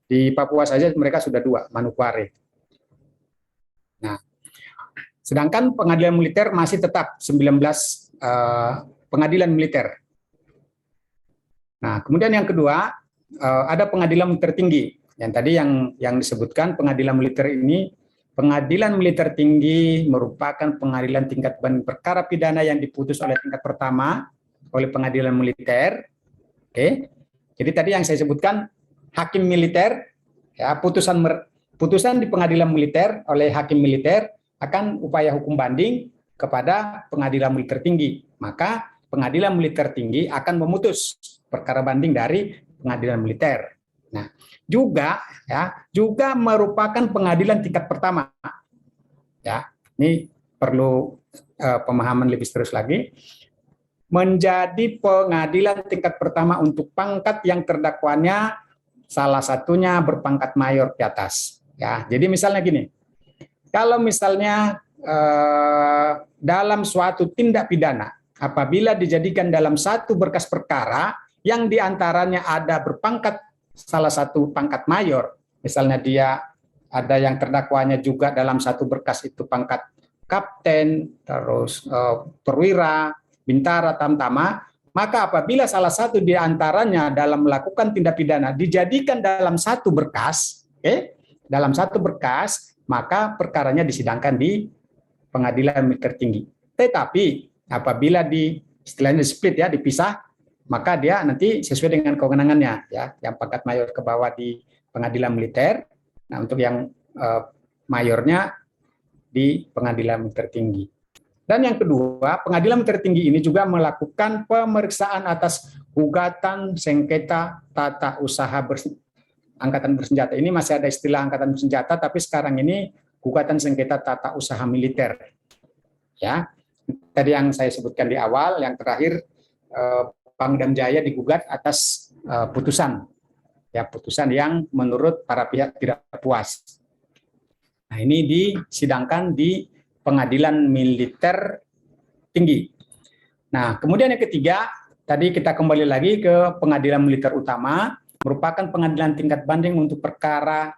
Di Papua saja mereka sudah 2, Manokwari. Nah, sedangkan pengadilan militer masih tetap 19 pengadilan militer. Nah, kemudian yang kedua, ada pengadilan militer tinggi. Yang tadi yang disebutkan pengadilan militer ini, pengadilan militer tinggi merupakan pengadilan tingkat banding perkara pidana yang diputus oleh tingkat pertama oleh pengadilan militer. Oke. Jadi tadi yang saya sebutkan hakim militer, ya, putusan di pengadilan militer oleh hakim militer akan upaya hukum banding kepada pengadilan militer tinggi. Maka pengadilan militer tinggi akan memutus perkara banding dari pengadilan militer. Nah, juga merupakan pengadilan tingkat pertama. Ya, ini perlu pemahaman lebih serius lagi. Menjadi pengadilan tingkat pertama untuk pangkat yang terdakwanya salah satunya berpangkat mayor di atas. Ya, jadi misalnya gini, kalau misalnya dalam suatu tindak pidana, apabila dijadikan dalam satu berkas perkara yang diantaranya ada berpangkat salah satu pangkat mayor, misalnya dia ada yang terdakwanya juga dalam satu berkas itu pangkat kapten, terus perwira, bintara, tamtama, maka apabila salah satu di antaranya dalam melakukan tindak pidana dijadikan dalam satu berkas, dalam satu berkas, maka perkaranya disidangkan di pengadilan militer tinggi. Tetapi apabila istilahnya split, ya, dipisah, maka dia nanti sesuai dengan kewenangannya, ya, yang pangkat mayor ke bawah di pengadilan militer. Nah, untuk yang mayornya di pengadilan militer tinggi. Dan yang kedua, pengadilan militer tinggi ini juga melakukan pemeriksaan atas gugatan sengketa tata usaha angkatan bersenjata. Ini masih ada istilah angkatan bersenjata, tapi sekarang ini gugatan sengketa tata usaha militer. Ya, tadi yang saya sebutkan di awal, yang terakhir Pangdam Jaya digugat atas putusan, ya, putusan yang menurut para pihak tidak puas. Nah, ini disidangkan di pengadilan militer tinggi. Nah, kemudian yang ketiga, tadi kita kembali lagi ke pengadilan militer utama, merupakan pengadilan tingkat banding untuk perkara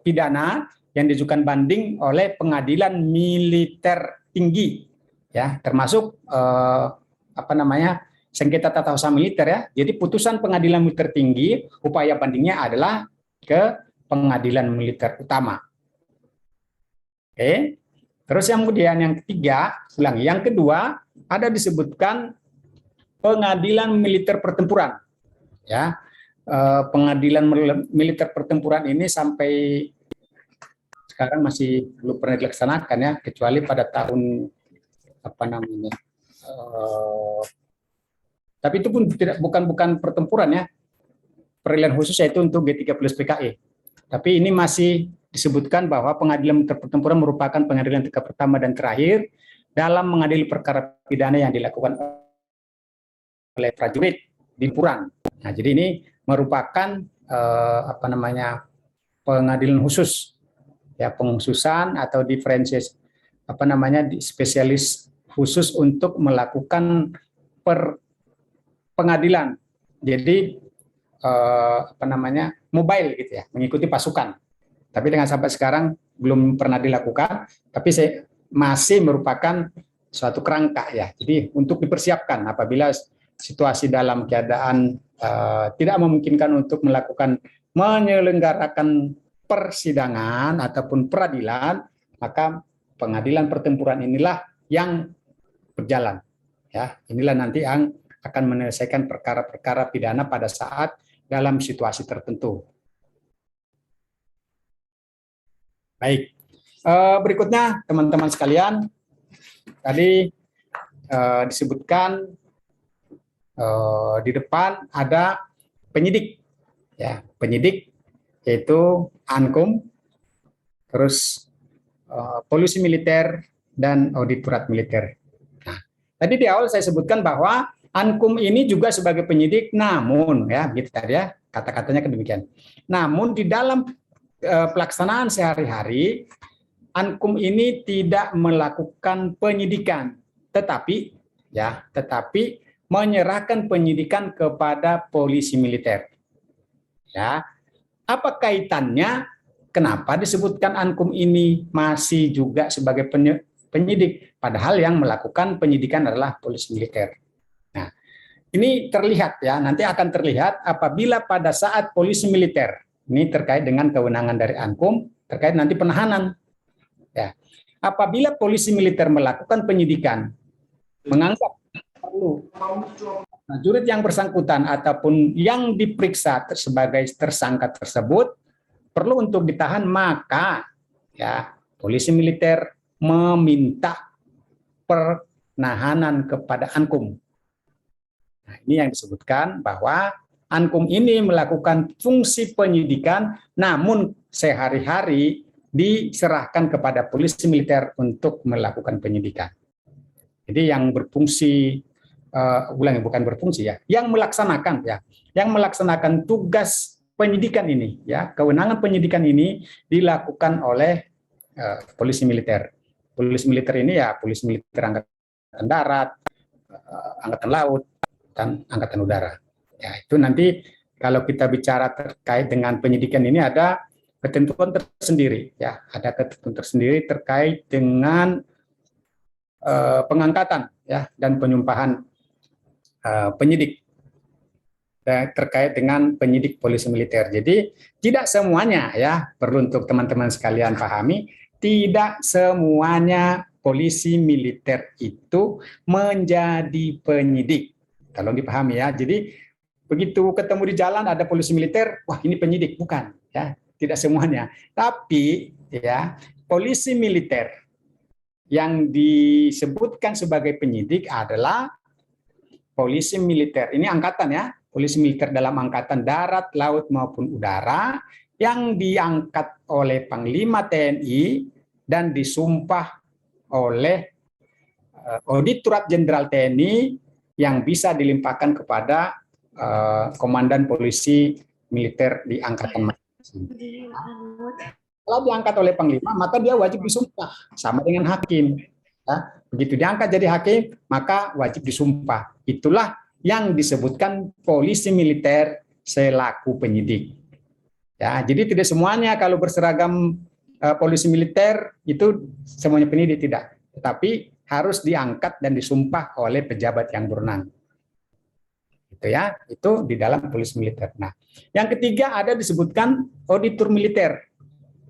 pidana yang diajukan banding oleh pengadilan militer tinggi, ya, termasuk sengketa tata usaha militer, ya. Jadi putusan pengadilan militer tinggi, upaya bandingnya adalah ke pengadilan militer utama. Oke. Terus kemudian yang ketiga, yang kedua ada disebutkan pengadilan militer pertempuran. Ya, pengadilan militer pertempuran ini sampai sekarang masih belum pernah dilaksanakan ya, kecuali pada tahun apa namanya. Tapi itu pun bukan pertempuran ya, peradilan khusus yaitu untuk G30 PKI. Tapi ini masih disebutkan bahwa pengadilan militer pertempuran merupakan pengadilan tingkat pertama dan terakhir dalam mengadili perkara pidana yang dilakukan oleh prajurit di pertempuran. Nah, jadi ini merupakan pengadilan khusus ya, pengkhususan atau diferensiasi spesialis khusus untuk melakukan pengadilan. Jadi mobile gitu ya, mengikuti pasukan. Tapi dengan sampai sekarang belum pernah dilakukan, tapi masih merupakan suatu kerangka ya. Jadi untuk dipersiapkan apabila situasi dalam keadaan tidak memungkinkan untuk menyelenggarakan persidangan ataupun peradilan, maka pengadilan pertempuran inilah yang berjalan. Ya, inilah nanti yang akan menyelesaikan perkara-perkara pidana pada saat dalam situasi tertentu. Baik, berikutnya teman-teman sekalian, tadi disebutkan di depan ada penyidik, ya, penyidik yaitu Ankum, terus polisi militer dan auditorat militer. Nah, tadi di awal saya sebutkan bahwa Ankum ini juga sebagai penyidik, namun ya, gitu tadi ya, kata-katanya demikian. Namun di dalam pelaksanaan sehari-hari, Ankum ini tidak melakukan penyidikan, tetapi menyerahkan penyidikan kepada polisi militer. Ya, apa kaitannya? Kenapa disebutkan Ankum ini masih juga sebagai penyidik, padahal yang melakukan penyidikan adalah polisi militer? Nah, ini terlihat ya, nanti akan terlihat apabila pada saat polisi militer, ini terkait dengan kewenangan dari Ankum, terkait nanti penahanan. Ya, apabila polisi militer melakukan penyidikan, menganggap perlu prajurit yang bersangkutan ataupun yang diperiksa sebagai tersangka tersebut perlu untuk ditahan, maka ya polisi militer meminta penahanan kepada Ankum. Nah, ini yang disebutkan bahwa Ankum ini melakukan fungsi penyidikan, namun sehari-hari diserahkan kepada polisi militer untuk melakukan penyidikan. Jadi yang berfungsi, bukan berfungsi ya, yang melaksanakan tugas penyidikan ini, ya, kewenangan penyidikan ini dilakukan oleh polisi militer. Polisi militer ini ya polisi militer angkatan darat, angkatan laut, dan angkatan udara. Ya, itu nanti kalau kita bicara terkait dengan penyidikan ini ada ketentuan tersendiri, ya, ada ketentuan tersendiri terkait dengan pengangkatan, ya, dan penyumpahan penyidik terkait dengan penyidik polisi militer. Jadi tidak semuanya, ya, perlu untuk teman-teman sekalian pahami, tidak semuanya polisi militer itu menjadi penyidik. Tolong dipahami ya. Jadi begitu ketemu di jalan ada polisi militer, wah ini penyidik, bukan, ya, tidak semuanya. Tapi ya, polisi militer yang disebutkan sebagai penyidik adalah polisi militer. Ini angkatan ya, polisi militer dalam angkatan darat, laut maupun udara yang diangkat oleh Panglima TNI dan disumpah oleh Auditorat Jenderal TNI yang bisa dilimpahkan kepada komandan polisi militer di angkatan masing-masing. Kalau diangkat oleh Panglima, maka dia wajib disumpah sama dengan hakim. Ya, begitu diangkat jadi hakim, maka wajib disumpah. Itulah yang disebutkan polisi militer selaku penyidik. Ya, jadi tidak semuanya kalau berseragam polisi militer itu semuanya penyidik, tidak. Tetapi harus diangkat dan disumpah oleh pejabat yang berwenang. Itu ya, itu di dalam polisi militer. Nah, yang ketiga ada disebutkan auditor militer.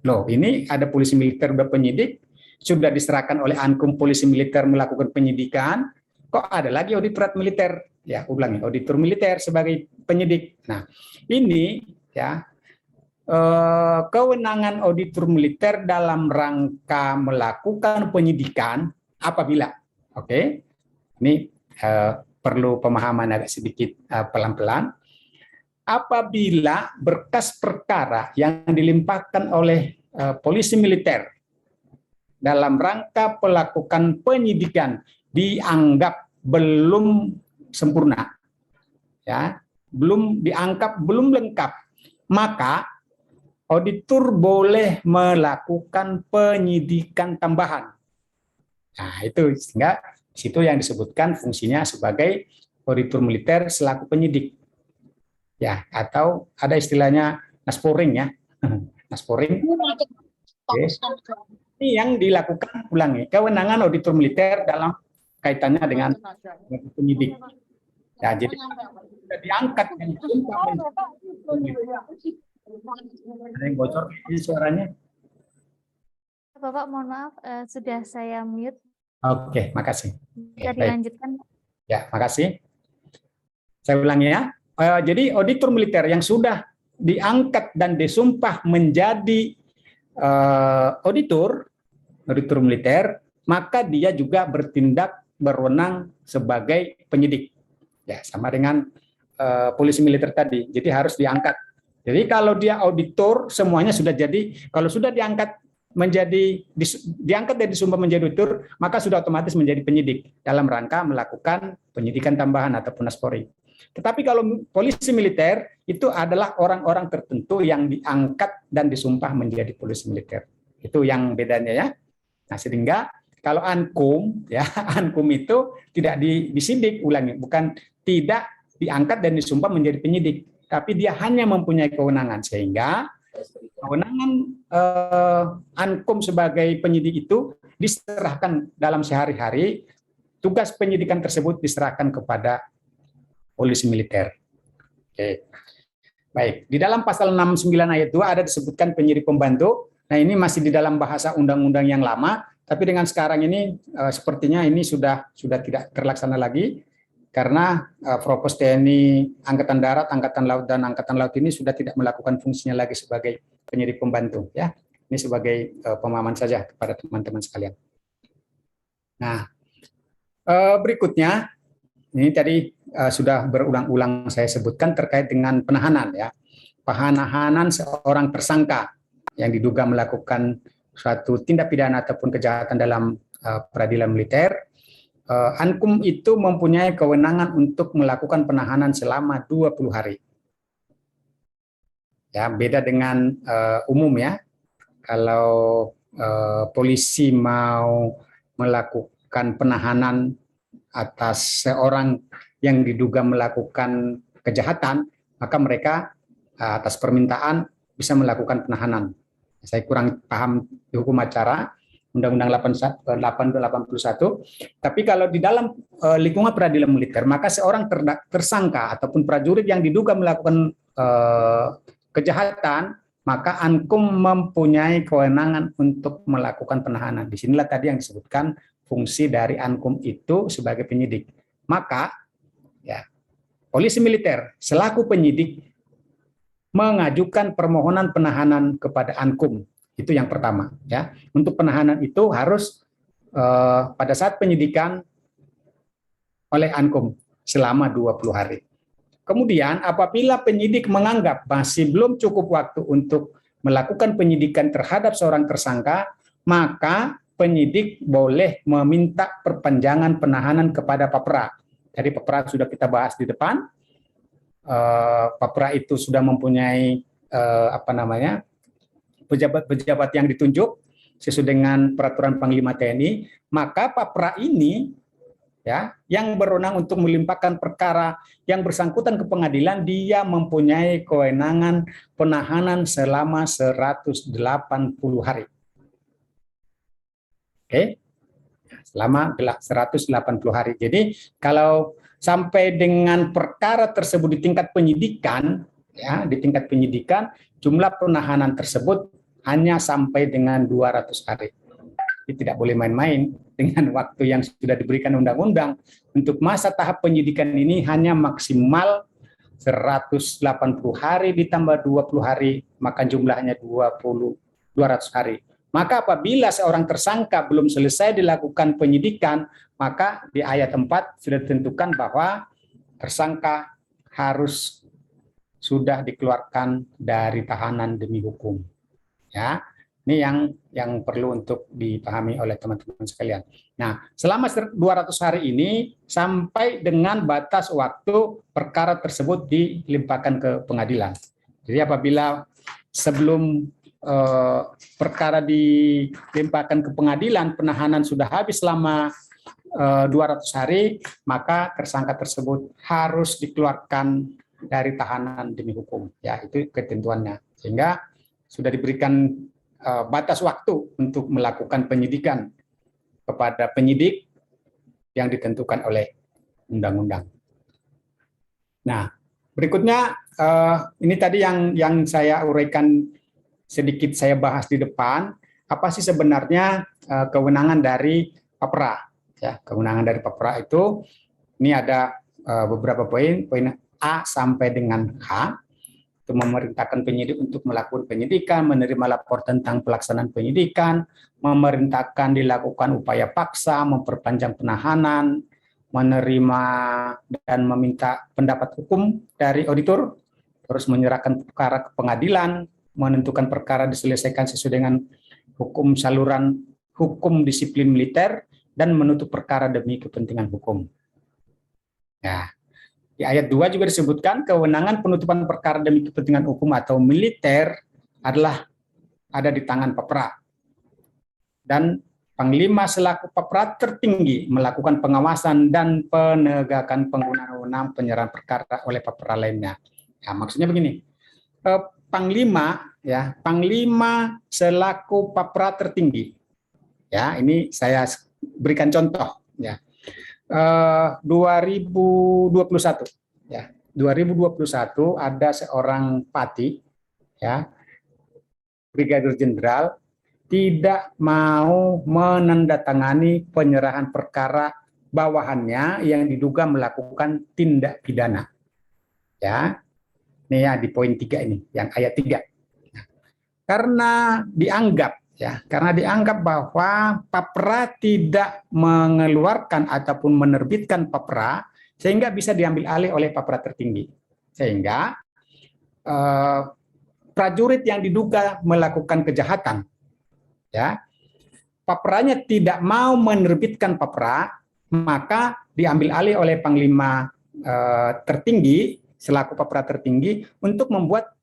Loh, ini ada polisi militer berpenyidik, sudah diserahkan oleh Ankum Polisi Militer melakukan penyidikan, kok ada lagi auditorat militer? Ya, ulangi, auditor militer sebagai penyidik. Nah, ini ya kewenangan auditor militer dalam rangka melakukan penyidikan apabila, oke, ini perlu pemahaman agak sedikit pelan-pelan. Apabila berkas perkara yang dilimpahkan oleh polisi militer dalam rangka melakukan penyidikan dianggap belum sempurna, ya, belum lengkap, maka auditor boleh melakukan penyidikan tambahan. Nah, itu sehingga situ yang disebutkan fungsinya sebagai auditor militer selaku penyidik. Ya, atau ada istilahnya nasporing ya. Nasporing. Okay. Ini yang dilakukan, ulangi, kewenangan auditor militer dalam kaitannya dengan penyidik. Ya, jadi sudah diangkat yang ada yang bocor ini suaranya. Bapak, mohon maaf, sudah saya mute. Oke, makasih. Bisa Baik. dilanjutkan. Ya, makasih. Saya ulangi ya. Jadi auditor militer yang sudah diangkat dan disumpah menjadi auditor militer, maka dia juga berwenang sebagai penyidik. Ya, sama dengan polisi militer tadi. Jadi harus diangkat. Jadi kalau dia auditor semuanya sudah jadi, kalau sudah diangkat dan disumpah menjadi auditor, maka sudah otomatis menjadi penyidik dalam rangka melakukan penyidikan tambahan ataupun naspori. Tetapi kalau polisi militer itu adalah orang-orang tertentu yang diangkat dan disumpah menjadi polisi militer. Itu yang bedanya ya. Nah, sehingga kalau Ankum ya, Ankum itu tidak disidik, ulangi, bukan tidak diangkat dan disumpah menjadi penyidik, tapi dia hanya mempunyai kewenangan, sehingga kewenangan Ankum sebagai penyidik itu diserahkan dalam sehari-hari, tugas penyidikan tersebut diserahkan kepada polisi militer. Oke. Baik, di dalam pasal 69 ayat 2 ada disebutkan penyidik pembantu. Nah, ini masih di dalam bahasa undang-undang yang lama, tapi dengan sekarang ini sepertinya ini sudah tidak terlaksana lagi. Karena Propos TNI Angkatan Darat, Angkatan Laut, dan Angkatan Laut ini sudah tidak melakukan fungsinya lagi sebagai penyidik pembantu. Ya, ini sebagai pemahaman saja kepada teman-teman sekalian. Nah, berikutnya ini tadi sudah berulang-ulang saya sebutkan terkait dengan penahanan. Ya, penahanan seorang tersangka yang diduga melakukan suatu tindak pidana ataupun kejahatan dalam peradilan militer. Ankum itu mempunyai kewenangan untuk melakukan penahanan selama 20 hari. Ya, beda dengan umum ya. Kalau polisi mau melakukan penahanan atas seorang yang diduga melakukan kejahatan, maka mereka atas permintaan bisa melakukan penahanan. Saya kurang paham di hukum acara. Undang-Undang 81, tapi kalau di dalam lingkungan peradilan militer, maka seorang tersangka ataupun prajurit yang diduga melakukan kejahatan, maka Ankum mempunyai kewenangan untuk melakukan penahanan. Disinilah tadi yang disebutkan fungsi dari Ankum itu sebagai penyidik. Maka, ya, polisi militer selaku penyidik mengajukan permohonan penahanan kepada Ankum. Itu yang pertama, ya. Untuk penahanan itu harus pada saat penyidikan oleh Ankum selama 20 hari. Kemudian apabila penyidik menganggap masih belum cukup waktu untuk melakukan penyidikan terhadap seorang tersangka, maka penyidik boleh meminta perpanjangan penahanan kepada Papra. Jadi Papra sudah kita bahas di depan. Papra itu sudah mempunyai pejabat-pejabat yang ditunjuk sesuai dengan peraturan Panglima TNI, maka Papra ini ya yang berwenang untuk melimpahkan perkara yang bersangkutan ke pengadilan, dia mempunyai kewenangan penahanan selama 180 hari. Oke. Selama 180 hari. Jadi kalau sampai dengan perkara tersebut di tingkat penyidikan, ya, di tingkat penyidikan jumlah penahanan tersebut hanya sampai dengan 200 hari. tidak boleh main-main dengan waktu yang sudah diberikan undang-undang. Untuk masa tahap penyidikan ini hanya maksimal 180 hari ditambah 20 hari, maka jumlahnya 200 hari. Maka apabila seorang tersangka belum selesai dilakukan penyidikan, maka di ayat 4 sudah ditentukan bahwa tersangka harus sudah dikeluarkan dari tahanan demi hukum. Ya, ini yang perlu untuk dipahami oleh teman-teman sekalian. Nah, selama 200 hari ini sampai dengan batas waktu perkara tersebut dilimpahkan ke pengadilan. Jadi apabila sebelum perkara dilimpahkan ke pengadilan, penahanan sudah habis selama 200 hari, maka tersangka tersebut harus dikeluarkan dari tahanan demi hukum. Ya, itu ketentuannya. Sehingga sudah diberikan batas waktu untuk melakukan penyidikan kepada penyidik yang ditentukan oleh undang-undang. Nah, berikutnya ini tadi yang saya uraikan sedikit, saya bahas di depan. Apa sih sebenarnya kewenangan dari Papera? Ya, kewenangan dari Papera itu ini ada beberapa poin A sampai dengan H. Itu memerintahkan penyidik untuk melakukan penyidikan, menerima lapor tentang pelaksanaan penyidikan, memerintahkan dilakukan upaya paksa, memperpanjang penahanan, menerima dan meminta pendapat hukum dari auditor, terus menyerahkan perkara ke pengadilan, menentukan perkara diselesaikan sesuai dengan hukum saluran hukum disiplin militer, dan menutup perkara demi kepentingan hukum. Ya. Di ayat 2 juga disebutkan kewenangan penutupan perkara demi kepentingan hukum atau militer adalah ada di tangan Papera. Dan Panglima selaku Papera tertinggi melakukan pengawasan dan penegakan penggunaan wewenang penyerahan perkara oleh Papera lainnya. Ya, maksudnya begini, Panglima selaku Papera tertinggi. Ya, ini saya berikan contoh. Ya. 2021 ya 2021 ada seorang Pati ya Brigadir Jenderal tidak mau menandatangani penyerahan perkara bawahannya yang diduga melakukan tindak pidana ya ini ya di poin 3 ini yang ayat 3 karena dianggap bahwa Papera tidak mengeluarkan ataupun menerbitkan Papera sehingga bisa diambil alih oleh Papera tertinggi. Sehingga prajurit yang diduga melakukan kejahatan, ya, Paperanya tidak mau menerbitkan Papera, maka diambil alih oleh Panglima tertinggi selaku Papera tertinggi untuk membuat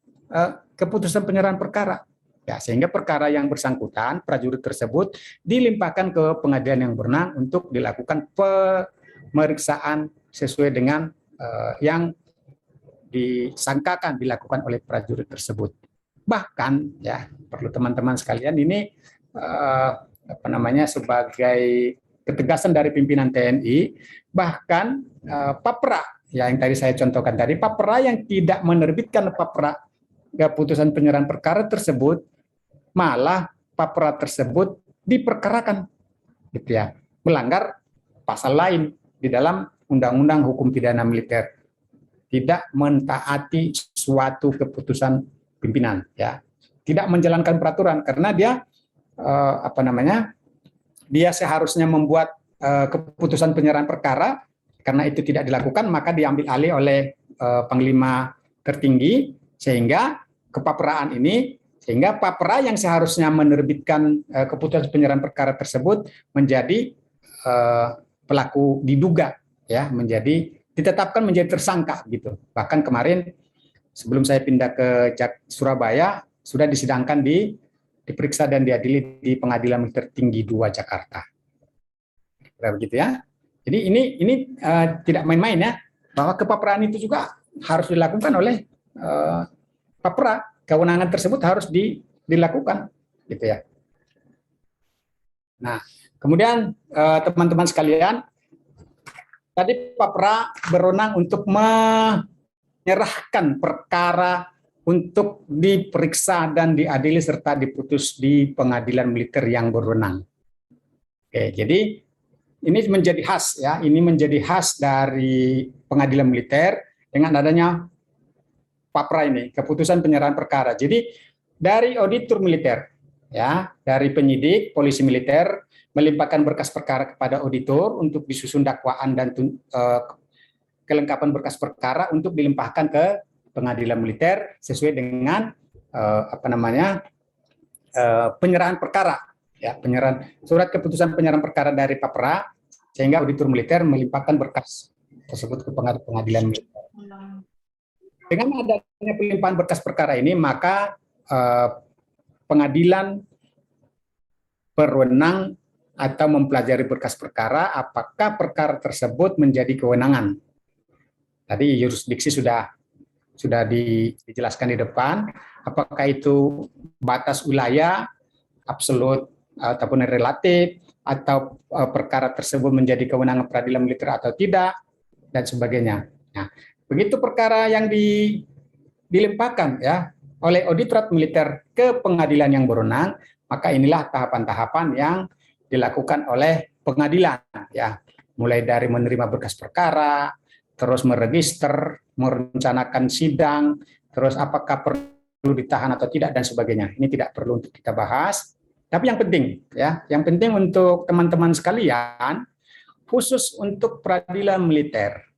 keputusan penyerahan perkara. Ya, sehingga perkara yang bersangkutan, prajurit tersebut dilimpahkan ke pengadilan yang berwenang untuk dilakukan pemeriksaan sesuai dengan yang disangkakan dilakukan oleh prajurit tersebut. Bahkan, ya perlu teman-teman sekalian ini sebagai ketegasan dari pimpinan TNI, bahkan Papera, ya yang tadi saya contohkan tadi, Papera yang tidak menerbitkan Papera keputusan penyerahan perkara tersebut malah Papera tersebut diperkarakan gitu ya, melanggar pasal lain di dalam Undang-Undang Hukum Pidana Militer, tidak mentaati suatu keputusan pimpinan ya, tidak menjalankan peraturan karena dia dia seharusnya membuat keputusan penyerahan perkara, karena itu tidak dilakukan maka diambil alih oleh Panglima tertinggi sehingga kepaperaan ini, sehingga Papera yang seharusnya menerbitkan keputusan penyerahan perkara tersebut menjadi pelaku diduga ya, ditetapkan menjadi tersangka gitu. Bahkan kemarin sebelum saya pindah ke Surabaya sudah disidangkan diperiksa dan diadili di Pengadilan Militer Tinggi 2 Jakarta. Kira begitu ya. Jadi ini tidak main-main ya, bahwa kepaperaan itu juga harus dilakukan oleh Papera. Kewenangan tersebut harus dilakukan gitu ya. Nah, kemudian teman-teman sekalian, tadi Papera berwenang untuk menyerahkan perkara untuk diperiksa dan diadili serta diputus di pengadilan militer yang berwenang. Oke, jadi ini menjadi khas ya, ini menjadi khas dari pengadilan militer dengan adanya PAPRA ini, keputusan penyerahan perkara. Jadi dari auditor militer ya, dari penyidik polisi militer melimpahkan berkas perkara kepada auditor untuk disusun dakwaan dan kelengkapan berkas perkara untuk dilimpahkan ke pengadilan militer sesuai dengan penyerahan perkara ya, penyerahan surat keputusan penyerahan perkara dari PAPRA, sehingga auditor militer melimpahkan berkas tersebut ke pengadilan militer. Dengan adanya pelimpahan berkas perkara ini, maka pengadilan berwenang atau mempelajari berkas perkara apakah perkara tersebut menjadi kewenangan. Tadi jurisdiksi sudah dijelaskan di depan, apakah itu batas wilayah, absolut ataupun relatif, atau perkara tersebut menjadi kewenangan peradilan militer atau tidak, dan sebagainya. Nah, begitu perkara yang dilimpahkan ya oleh auditor militer ke pengadilan yang berwenang, maka inilah tahapan-tahapan yang dilakukan oleh pengadilan ya, mulai dari menerima berkas perkara, terus meregister, merencanakan sidang, terus apakah perlu ditahan atau tidak, dan sebagainya. Ini tidak perlu untuk kita bahas. Tapi yang penting ya, yang penting untuk teman-teman sekalian, khusus untuk peradilan militer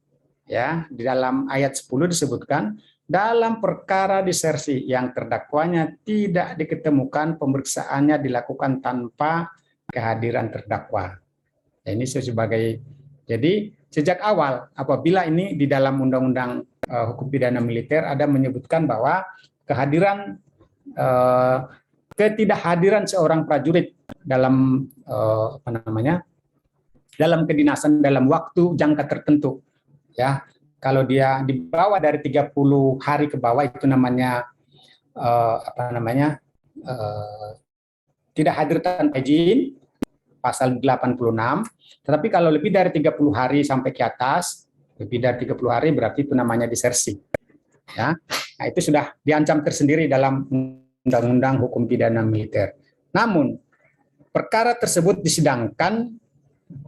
ya, di dalam ayat 10 disebutkan dalam perkara disersi yang terdakwanya tidak diketemukan pemeriksaannya dilakukan tanpa kehadiran terdakwa. Ya, ini sebagai jadi sejak awal apabila ini di dalam Undang-Undang Hukum Pidana Militer ada menyebutkan bahwa ketidakhadiran seorang prajurit dalam dalam kedinasan dalam waktu jangka tertentu ya, kalau dia di bawah dari 30 hari ke bawah itu namanya tidak hadir tanpa izin, pasal 86. Tetapi kalau lebih dari 30 hari sampai ke atas, lebih dari 30 hari berarti itu namanya disersi. Ya. Nah, itu sudah diancam tersendiri dalam Undang-Undang Hukum Pidana Militer. Namun, perkara tersebut disidangkan,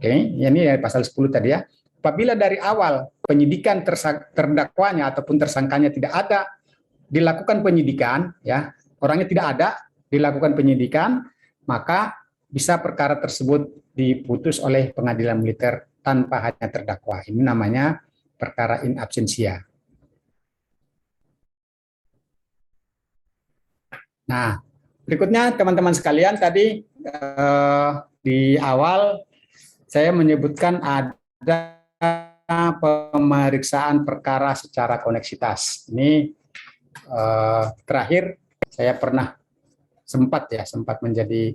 ini dari pasal 10 tadi ya, apabila dari awal penyidikan terdakwanya ataupun tersangkanya tidak ada, dilakukan penyidikan, ya orangnya tidak ada, dilakukan penyidikan, maka bisa perkara tersebut diputus oleh pengadilan militer tanpa hanya terdakwa. Ini namanya perkara in absentia. Nah, berikutnya teman-teman sekalian, tadi di awal saya menyebutkan ada pemeriksaan perkara secara koneksitas. Ini terakhir saya pernah sempat menjadi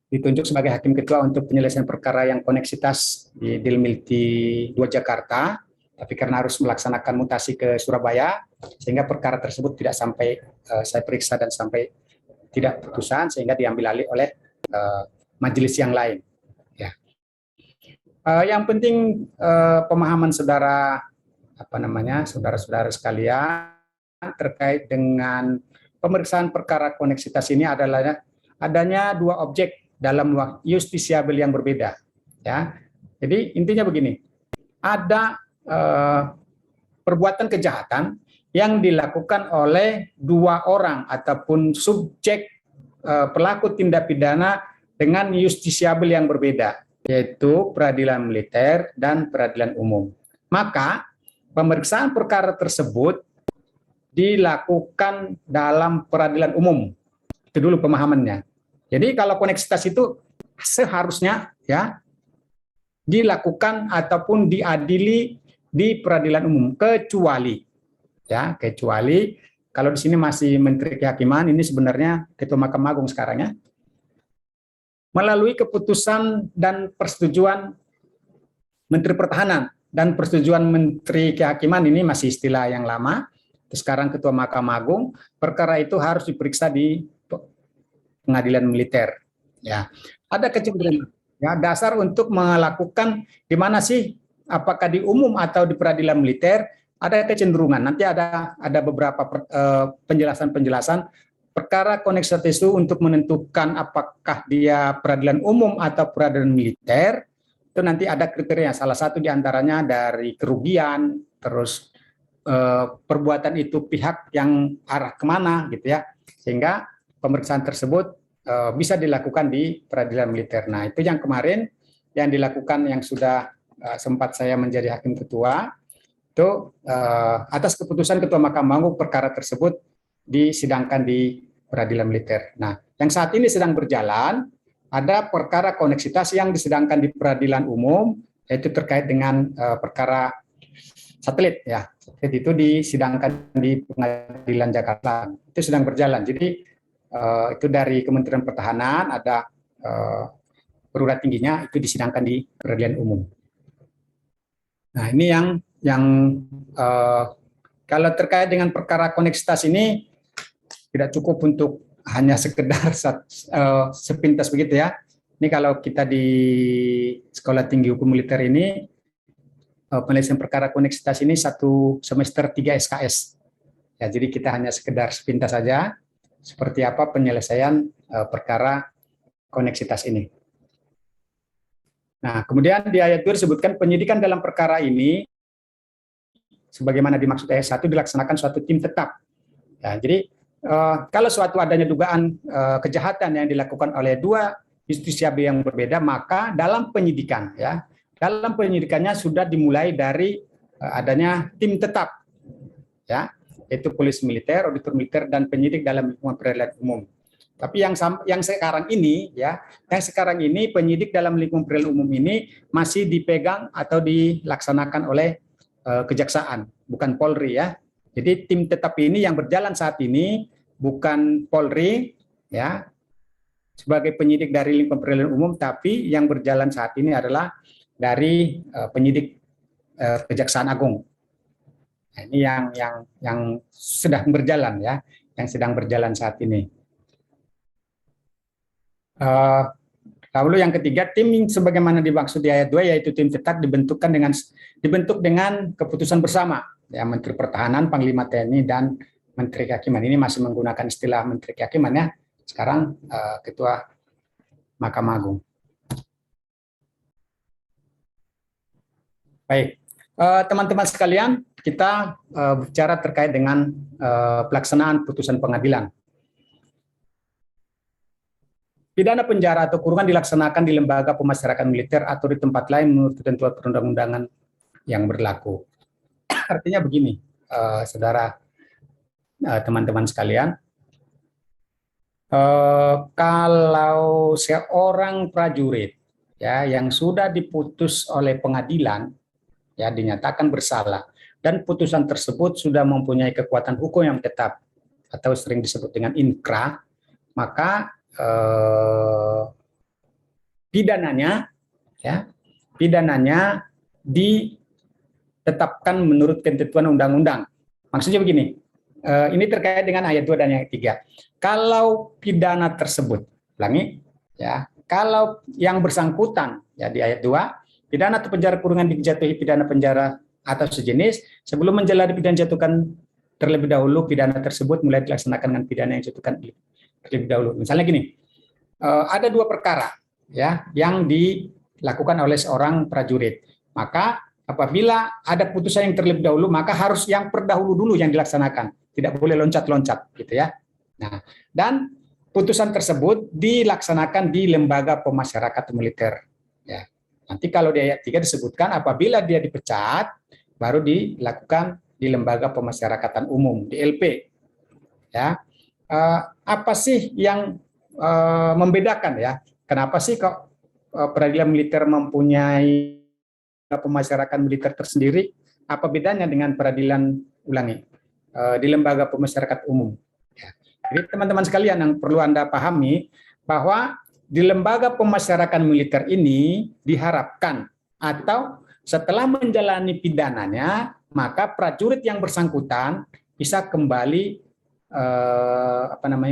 ditunjuk sebagai hakim ketua untuk penyelesaian perkara yang koneksitas di Dilmilti 2 Jakarta, tapi karena harus melaksanakan mutasi ke Surabaya, sehingga perkara tersebut tidak sampai saya periksa dan sampai tidak putusan, sehingga diambil alih oleh majelis yang lain. Ya. Yang penting pemahaman saudara-saudara sekalian terkait dengan pemeriksaan perkara koneksitas ini adalah adanya dua objek dalam justisiabel yang berbeda. Ya, jadi intinya begini, ada perbuatan kejahatan yang dilakukan oleh dua orang ataupun subjek pelaku tindak pidana dengan justisiabel yang berbeda, yaitu peradilan militer dan peradilan umum. Maka pemeriksaan perkara tersebut dilakukan dalam peradilan umum. Itu dulu pemahamannya. Jadi kalau koneksitas itu seharusnya ya dilakukan ataupun diadili di peradilan umum, kecuali kalau di sini masih Menteri Kehakiman, ini sebenarnya Ketua Mahkamah Agung sekarang ya, melalui keputusan dan persetujuan Menteri Pertahanan dan persetujuan Menteri Kehakiman, ini masih istilah yang lama. Sekarang Ketua Mahkamah Agung, perkara itu harus diperiksa di pengadilan militer. Ya, ada kecenderungan. Ya, dasar untuk melakukan di mana sih, apakah di umum atau di peradilan militer, ada kecenderungan. Nanti ada beberapa penjelasan-penjelasan perkara koneksitas itu untuk menentukan apakah dia peradilan umum atau peradilan militer, itu nanti ada kriteria. Salah satu diantaranya dari kerugian, terus perbuatan itu pihak yang arah kemana gitu ya, sehingga pemeriksaan tersebut bisa dilakukan di peradilan militer. Nah, itu yang kemarin yang dilakukan, yang sudah sempat saya menjadi hakim ketua, itu atas keputusan Ketua Mahkamah Agung perkara tersebut disidangkan di peradilan militer. Nah, yang saat ini sedang berjalan ada perkara koneksitas yang disidangkan di peradilan umum, yaitu terkait dengan perkara satelit ya. Satelit itu disidangkan di Pengadilan Jakarta. Itu sedang berjalan. Jadi itu dari Kementerian Pertahanan, ada perwira tingginya, itu disidangkan di peradilan umum. Nah, ini yang kalau terkait dengan perkara koneksitas ini tidak cukup untuk hanya sekedar sepintas begitu ya. Ini kalau kita di Sekolah Tinggi Hukum Militer ini, penyelesaian perkara koneksitas ini 1 semester 3 SKS. Ya, jadi kita hanya sekedar sepintas saja seperti apa penyelesaian perkara koneksitas ini. Nah, kemudian di ayat 2 disebutkan penyidikan dalam perkara ini sebagaimana dimaksud ayat 1 dilaksanakan suatu tim tetap. Ya, jadi kalau suatu adanya dugaan kejahatan yang dilakukan oleh dua justisiabil yang berbeda, maka dalam penyidikan ya, dalam penyidikannya sudah dimulai dari adanya tim tetap, ya, yaitu polisi militer, auditor militer, dan penyidik dalam lingkungan peradilan umum. Tapi yang sekarang ini, ya, yang sekarang ini penyidik dalam lingkungan peradilan umum ini masih dipegang atau dilaksanakan oleh kejaksaan, bukan Polri ya. Jadi tim tetap ini yang berjalan saat ini bukan Polri, ya, sebagai penyidik dari lingkungan peradilan umum, tapi yang berjalan saat ini adalah dari penyidik Kejaksaan Agung. Nah, ini yang sedang berjalan ya, yang sedang berjalan saat ini. Lalu yang ketiga, tim sebagaimana dimaksud di ayat 2 yaitu tim tetap dibentuk dengan keputusan bersama ya, Menteri Pertahanan, Panglima TNI, dan Menteri Kehakiman. Ini masih menggunakan istilah Menteri Kehakiman ya. Sekarang Ketua Mahkamah Agung. Baik, teman-teman sekalian, kita bicara terkait dengan pelaksanaan putusan pengadilan. Pidana penjara atau kurungan dilaksanakan di lembaga pemasyarakatan militer atau di tempat lain menurut ketentuan perundang-undangan yang berlaku. Artinya begini, saudara, teman-teman sekalian, kalau seorang prajurit ya yang sudah diputus oleh pengadilan, ya, dinyatakan bersalah, dan putusan tersebut sudah mempunyai kekuatan hukum yang tetap atau sering disebut dengan inkrah, maka pidananya ditetapkan menurut ketentuan undang-undang. Maksudnya begini, ini terkait dengan ayat 2 dan ayat 3. Kalau pidana tersebut, ulangi ya, kalau yang bersangkutan ya di ayat 2, pidana atau penjara kurungan dijatuhi pidana penjara atau sejenis, sebelum menjalani pidana dijatuhkan terlebih dahulu pidana tersebut mulai dilaksanakan dengan pidana yang dijatuhkan terlebih dahulu. Misalnya gini, ada dua perkara ya yang dilakukan oleh seorang prajurit. Maka apabila ada putusan yang terlebih dahulu, maka harus yang terdahulu dulu yang dilaksanakan. Tidak boleh loncat-loncat gitu ya. Nah, dan putusan tersebut dilaksanakan di lembaga pemasyarakatan militer. Ya. Nanti kalau di ayat 3 disebutkan apabila dia dipecat, baru dilakukan di lembaga pemasyarakatan umum, di LP. Ya. Apa sih yang membedakan ya? Kenapa sih kok peradilan militer mempunyai pemasyarakatan militer tersendiri? Apa bedanya dengan peradilan di lembaga pemasyarakatan umum? Ya. Jadi teman-teman sekalian yang perlu Anda pahami bahwa di lembaga pemasyarakatan militer ini diharapkan atau setelah menjalani pidananya, maka prajurit yang bersangkutan bisa kembali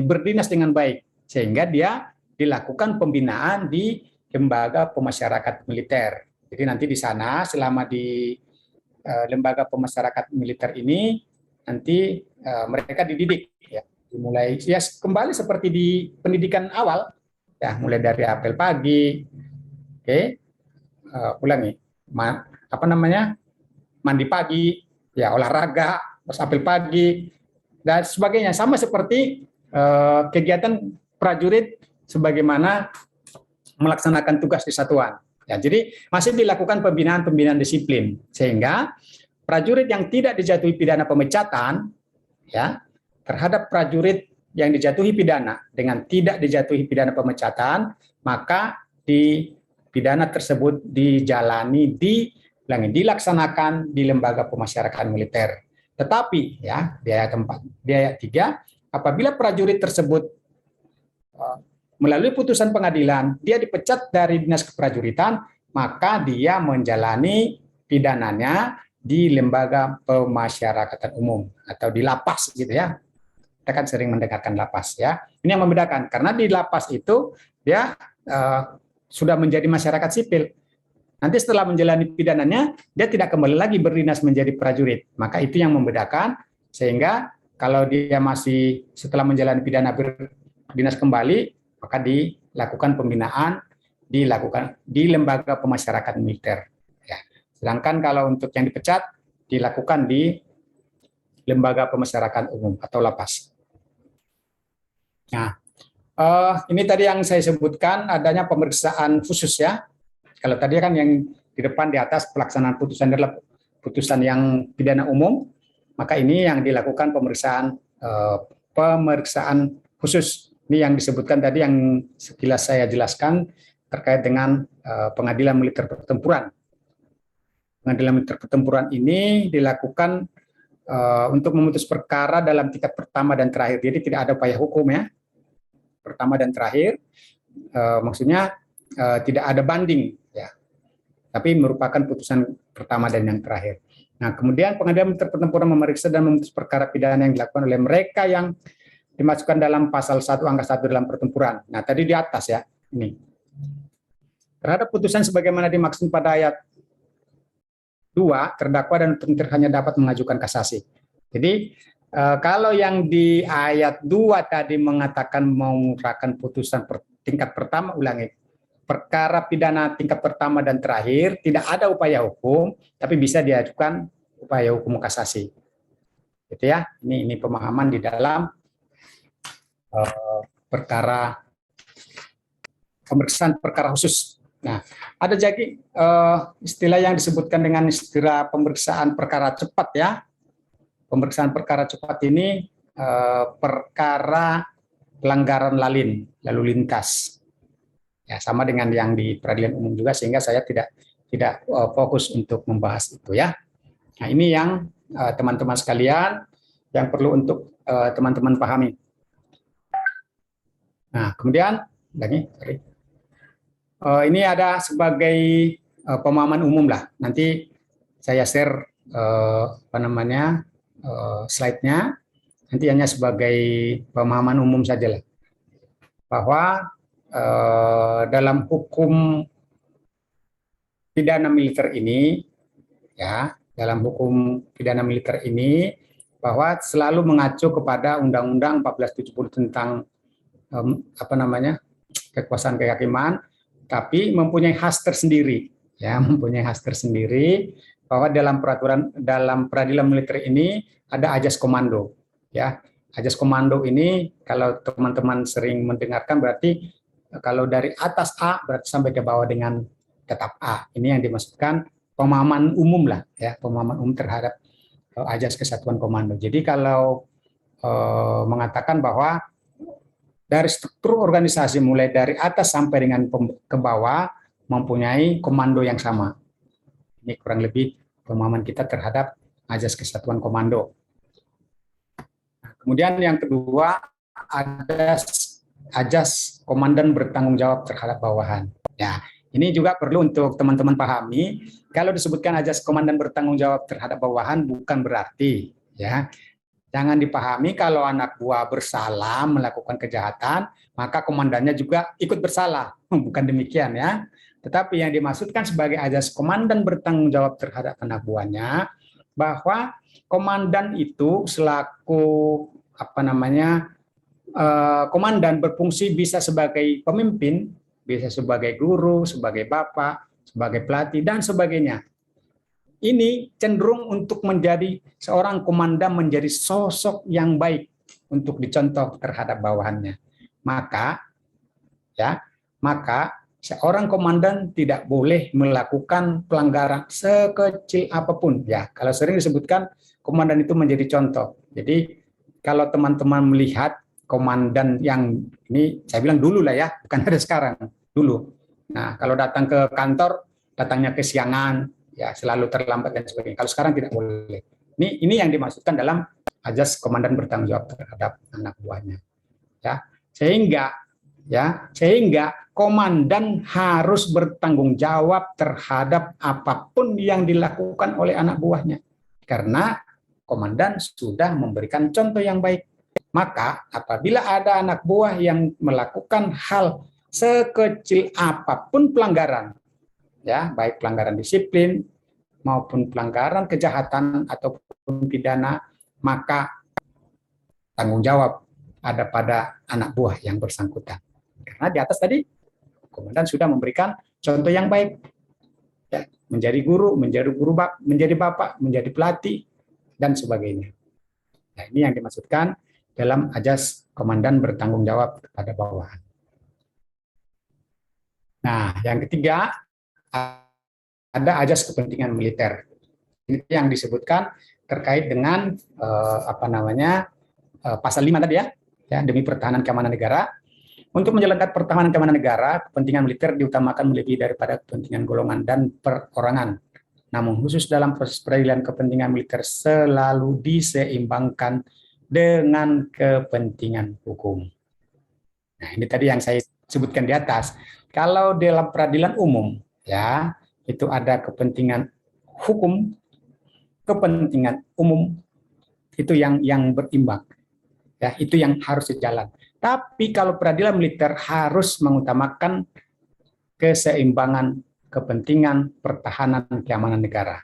berdinas dengan baik, sehingga dia dilakukan pembinaan di lembaga pemasyarakatan militer. Jadi nanti di sana selama di lembaga pemasyarakatan militer ini nanti mereka dididik ya, Dimulai ya kembali seperti di pendidikan awal, ya mulai dari apel pagi, oke, ulangi, apa namanya, mandi pagi, ya olahraga, terus apel pagi dan sebagainya, sama seperti kegiatan prajurit sebagaimana melaksanakan tugas di satuan. Ya, jadi masih dilakukan pembinaan disiplin sehingga prajurit yang tidak dijatuhi pidana pemecatan, ya, terhadap prajurit yang dijatuhi pidana dengan tidak dijatuhi pidana pemecatan, maka di pidana tersebut dilaksanakan di lembaga pemasyarakatan militer. Tetapi ya di ayat 4, di ayat 3, apabila prajurit tersebut melalui putusan pengadilan dia dipecat dari dinas keprajuritan, maka dia menjalani pidananya di lembaga pemasyarakatan umum atau di lapas gitu ya. Kita kan sering mendengarkan lapas ya. Ini yang membedakan karena di lapas itu dia sudah menjadi masyarakat sipil. Nanti setelah menjalani pidananya dia tidak kembali lagi berdinas menjadi prajurit. Maka itu yang membedakan, sehingga kalau dia masih setelah menjalani pidana berdinas kembali, maka dilakukan pembinaan dilakukan di lembaga pemasyarakatan militer. Ya. Sedangkan kalau untuk yang dipecat dilakukan di lembaga pemasyarakatan umum atau lapas. Nah, ini tadi yang saya sebutkan adanya pemeriksaan khusus ya. Kalau tadi kan yang di depan di atas pelaksanaan putusan adalah putusan yang pidana umum, maka ini yang dilakukan pemeriksaan khusus. Ini yang disebutkan tadi yang sekilas saya jelaskan terkait dengan pengadilan militer pertempuran. Pengadilan militer pertempuran ini dilakukan untuk memutus perkara dalam tingkat pertama dan terakhir. Jadi tidak ada upaya hukum ya. Pertama dan terakhir, maksudnya tidak ada banding ya. Tapi merupakan putusan pertama dan yang terakhir. Nah, kemudian pengadilan militer pertempuran memeriksa dan memutus perkara pidana yang dilakukan oleh mereka yang dimasukkan dalam pasal 1 angka 1 dalam pertempuran. Nah, tadi di atas ya, ini. Terhadap putusan sebagaimana dimaksud pada ayat 2, terdakwa dan termohon hanya dapat mengajukan kasasi. Jadi, kalau yang di ayat 2 tadi mengatakan menguraikan putusan tingkat pertama, ulangi, perkara pidana tingkat pertama dan terakhir, tidak ada upaya hukum, tapi bisa diajukan upaya hukum kasasi. Gitu ya, ini pemahaman di dalam perkara pemeriksaan perkara khusus. Nah, ada jadi istilah yang disebutkan dengan istilah pemeriksaan perkara cepat ya. Pemeriksaan perkara cepat ini perkara pelanggaran lalu lintas. Ya, sama dengan yang di peradilan umum juga, sehingga saya tidak fokus untuk membahas itu ya. Nah, ini yang teman-teman sekalian yang perlu untuk teman-teman pahami. Nah, kemudian lagi, ini ada sebagai pemahaman umum lah. Nanti saya share slide-nya. Nanti hanya sebagai pemahaman umum saja lah. Bahwa dalam hukum pidana militer ini, ya, dalam hukum pidana militer ini, bahwa selalu mengacu kepada Undang-Undang 1470 tentang kekuasaan kehakiman, tapi mempunyai khas tersendiri, ya, mempunyai khas tersendiri, bahwa dalam peradilan militer ini ada ajas komando, ya. Ajas komando ini kalau teman-teman sering mendengarkan berarti kalau dari atas A berarti sampai ke bawah dengan tetap A. Ini yang dimaksudkan pemahaman umum lah, ya, pemahaman umum terhadap ajas kesatuan komando. Jadi kalau mengatakan bahwa dari struktur organisasi mulai dari atas sampai dengan ke bawah mempunyai komando yang sama. Ini kurang lebih pemahaman kita terhadap ajas kesatuan komando. Nah, kemudian yang kedua ada ajas komandan bertanggung jawab terhadap bawahan. Ya, ini juga perlu untuk teman-teman pahami. Kalau disebutkan ajas komandan bertanggung jawab terhadap bawahan bukan berarti ya. Jangan dipahami kalau anak buah bersalah melakukan kejahatan, maka komandannya juga ikut bersalah. Bukan demikian ya. Tetapi yang dimaksudkan sebagai ajas komandan bertanggung jawab terhadap anak buahnya, bahwa komandan itu selaku komandan berfungsi bisa sebagai pemimpin, bisa sebagai guru, sebagai bapak, sebagai pelatih, dan sebagainya. Ini cenderung untuk menjadi seorang komandan menjadi sosok yang baik untuk dicontoh terhadap bawahannya. Maka seorang komandan tidak boleh melakukan pelanggaran sekecil apapun. Ya, kalau sering disebutkan komandan itu menjadi contoh. Jadi kalau teman-teman melihat komandan yang ini, saya bilang dulu lah ya, bukan ada sekarang, dulu. Nah, kalau datang ke kantor, datangnya kesiangan, ya selalu terlambat dan sebagainya. Kalau sekarang tidak boleh. Ini yang dimaksudkan dalam azas komandan bertanggung jawab terhadap anak buahnya. Ya, sehingga komandan harus bertanggung jawab terhadap apapun yang dilakukan oleh anak buahnya. Karena komandan sudah memberikan contoh yang baik. Maka apabila ada anak buah yang melakukan hal sekecil apapun pelanggaran, ya, baik pelanggaran disiplin maupun pelanggaran kejahatan ataupun pidana, maka tanggung jawab ada pada anak buah yang bersangkutan. Karena di atas tadi komandan sudah memberikan contoh yang baik, ya, menjadi guru, menjadi bapak, menjadi pelatih, dan sebagainya. Nah, ini yang dimaksudkan dalam azas komandan bertanggung jawab kepada bawahan. Nah, yang ketiga ada azas kepentingan militer. Ini yang disebutkan terkait dengan pasal 5 tadi ya, demi pertahanan keamanan negara. Untuk menjalankan pertahanan keamanan negara, kepentingan militer diutamakan melebihi daripada kepentingan golongan dan perorangan. Namun khusus dalam proses peradilan, kepentingan militer selalu diseimbangkan dengan kepentingan hukum. Nah, ini tadi yang saya sebutkan di atas. Kalau dalam peradilan umum, ya, itu ada kepentingan hukum, kepentingan umum, itu yang berimbang. Ya, itu yang harus dijalan. Tapi kalau peradilan militer harus mengutamakan keseimbangan kepentingan pertahanan keamanan negara.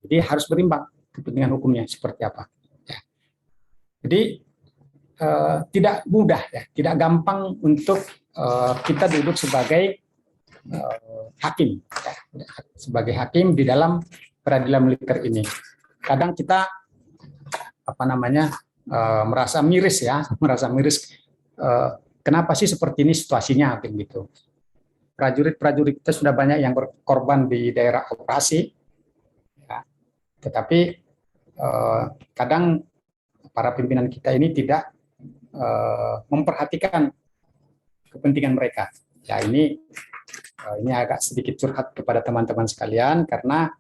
Jadi harus berimbang kepentingan hukumnya seperti apa. Ya. Jadi tidak mudah, ya, tidak gampang untuk kita duduk sebagai hakim, ya, sebagai hakim di dalam peradilan militer ini. Kadang kita merasa miris, ya, merasa miris. Kenapa sih seperti ini situasinya, begitu? Prajurit-prajurit kita sudah banyak yang berkorban di daerah operasi, ya. Tetapi kadang para pimpinan kita ini tidak memperhatikan kepentingan mereka. Ya, ini agak sedikit curhat kepada teman-teman sekalian karena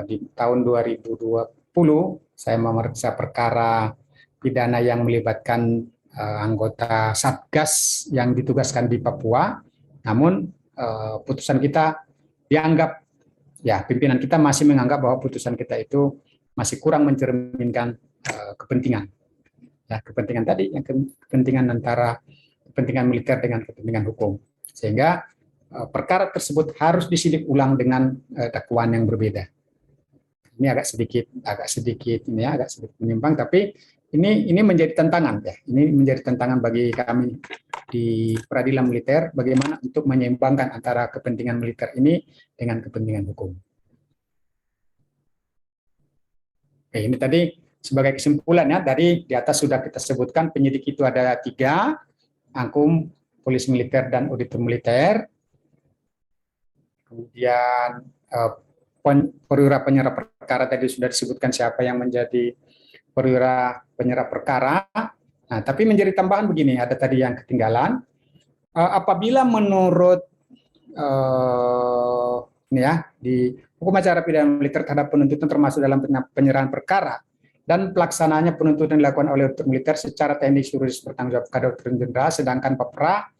di tahun 2020 saya memeriksa perkara pidana yang melibatkan anggota Satgas yang ditugaskan di Papua. Namun putusan kita dianggap, ya, pimpinan kita masih menganggap bahwa putusan kita itu masih kurang mencerminkan kepentingan. Ya, kepentingan tadi, yang kepentingan antara kepentingan militer dengan kepentingan hukum. Sehingga perkara tersebut harus disidik ulang dengan dakwaan yang berbeda. Ini agak sedikit menyimpang, tapi ini menjadi tantangan, ya. Ini menjadi tantangan bagi kami di peradilan militer, bagaimana untuk menyeimbangkan antara kepentingan militer ini dengan kepentingan hukum. Oke, ini tadi sebagai kesimpulan, ya, dari di atas sudah kita sebutkan penyidik itu ada 3, angkum, polisi militer, dan auditor militer. Kemudian perwira penyerah perkara tadi sudah disebutkan siapa yang menjadi perwira penyerah perkara. Nah, tapi menjadi tambahan begini, ada tadi yang ketinggalan. Apabila menurut di hukum acara pidana militer terhadap penuntutan termasuk dalam penyerahan perkara dan pelaksanaannya penuntutan dilakukan oleh auditor militer secara teknis yuridis bertanggung jawab kepada auditor jenderal, sedangkan Papra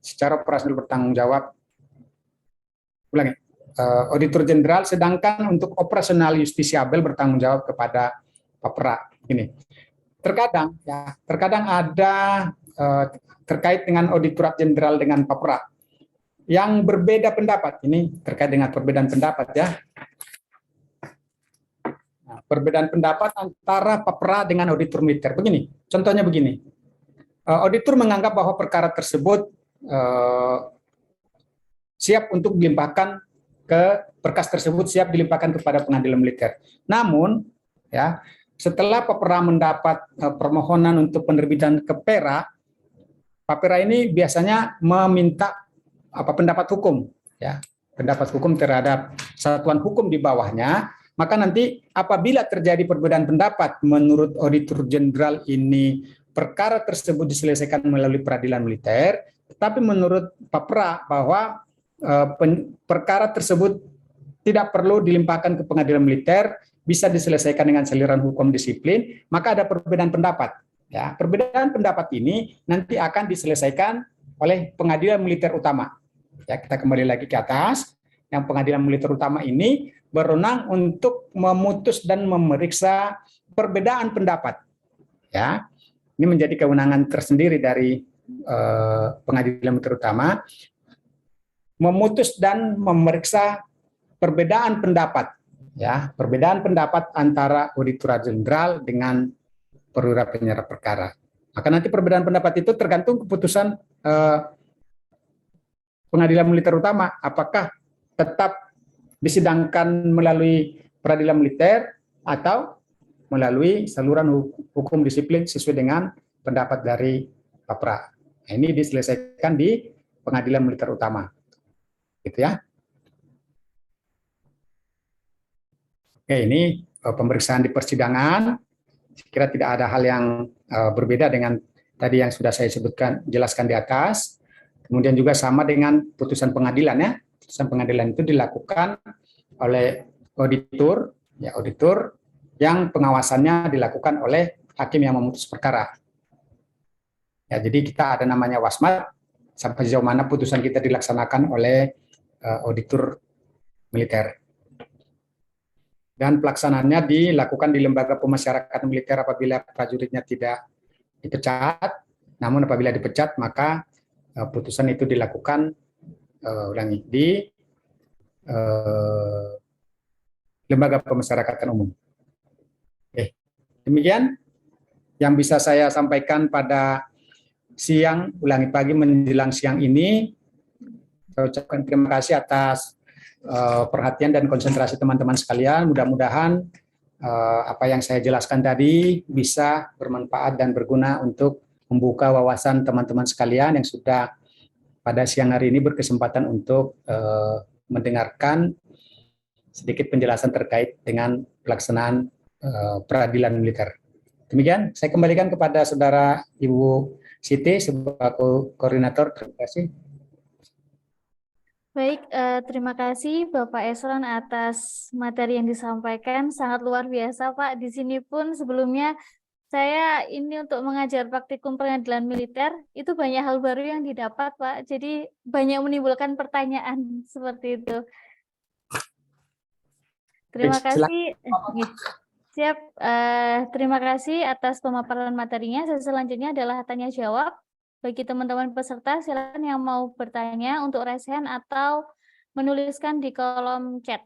secara operasional bertanggung jawab, auditor jenderal, sedangkan untuk operasional justisiabel bertanggung jawab kepada Papra. Ini terkadang ada terkait dengan auditorat jenderal dengan Papra yang berbeda pendapat. Ini terkait dengan perbedaan pendapat, ya. Nah, perbedaan pendapat antara papra dengan auditor militer. Begini, contohnya begini. Auditor menganggap bahwa perkara tersebut siap untuk dilimpahkan berkas tersebut siap dilimpahkan kepada pengadilan militer. Namun, ya, setelah papra mendapat permohonan untuk penerbitan kepera, papera ini biasanya meminta pendapat hukum, ya, pendapat hukum terhadap satuan hukum di bawahnya. Maka nanti apabila terjadi perbedaan pendapat menurut Auditor Jenderal ini perkara tersebut diselesaikan melalui peradilan militer, tetapi menurut papra bahwa perkara tersebut tidak perlu dilimpahkan ke pengadilan militer, bisa diselesaikan dengan saliran hukum disiplin, maka ada perbedaan pendapat. Ya, perbedaan pendapat ini nanti akan diselesaikan oleh pengadilan militer utama. Ya, kita kembali lagi ke atas. Yang pengadilan militer utama ini berwenang untuk memutus dan memeriksa perbedaan pendapat. Ya, ini menjadi kewenangan tersendiri dari pengadilan militer utama, memutus dan memeriksa perbedaan pendapat. Ya, perbedaan pendapat antara Auditor Jenderal dengan perwira penyerah perkara. Maka nanti perbedaan pendapat itu tergantung keputusan pengadilan militer utama, apakah tetap disidangkan melalui peradilan militer atau melalui saluran hukum disiplin sesuai dengan pendapat dari papra. Nah, ini diselesaikan di pengadilan militer utama, gitu ya. Oke, ini pemeriksaan di persidangan. Saya kira tidak ada hal yang berbeda dengan tadi yang sudah saya sebutkan, jelaskan di atas. Kemudian juga sama dengan putusan pengadilan, ya. Putusan pengadilan itu dilakukan oleh auditor, ya, auditor yang pengawasannya dilakukan oleh hakim yang memutus perkara. Ya, jadi kita ada namanya wasmat sampai sejauh mana putusan kita dilaksanakan oleh auditor militer. Dan pelaksanaannya dilakukan di lembaga pemasyarakatan militer apabila prajuritnya tidak dipecat. Namun apabila dipecat, maka putusan itu dilakukan di lembaga pemasyarakatan umum. Oke, demikian yang bisa saya sampaikan pada siang, pagi menjelang siang ini. Saya ucapkan terima kasih atas perhatian dan konsentrasi teman-teman sekalian. Mudah-mudahan apa yang saya jelaskan tadi bisa bermanfaat dan berguna untuk membuka wawasan teman-teman sekalian yang sudah pada siang hari ini berkesempatan untuk mendengarkan sedikit penjelasan terkait dengan pelaksanaan peradilan militer. Demikian, saya kembalikan kepada Saudara Ibu Siti sebagai koordinator. Terima kasih. Baik, terima kasih Bapak Esron atas materi yang disampaikan. Sangat luar biasa, Pak. Di sini pun sebelumnya saya ini untuk mengajar praktikum pengadilan militer, itu banyak hal baru yang didapat, Pak. Jadi banyak menimbulkan pertanyaan seperti itu. Terima kasih. Siap. Terima kasih atas pemaparan materinya. Selanjutnya adalah tanya jawab. Bagi teman-teman peserta, silakan yang mau bertanya untuk raise hand atau menuliskan di kolom chat.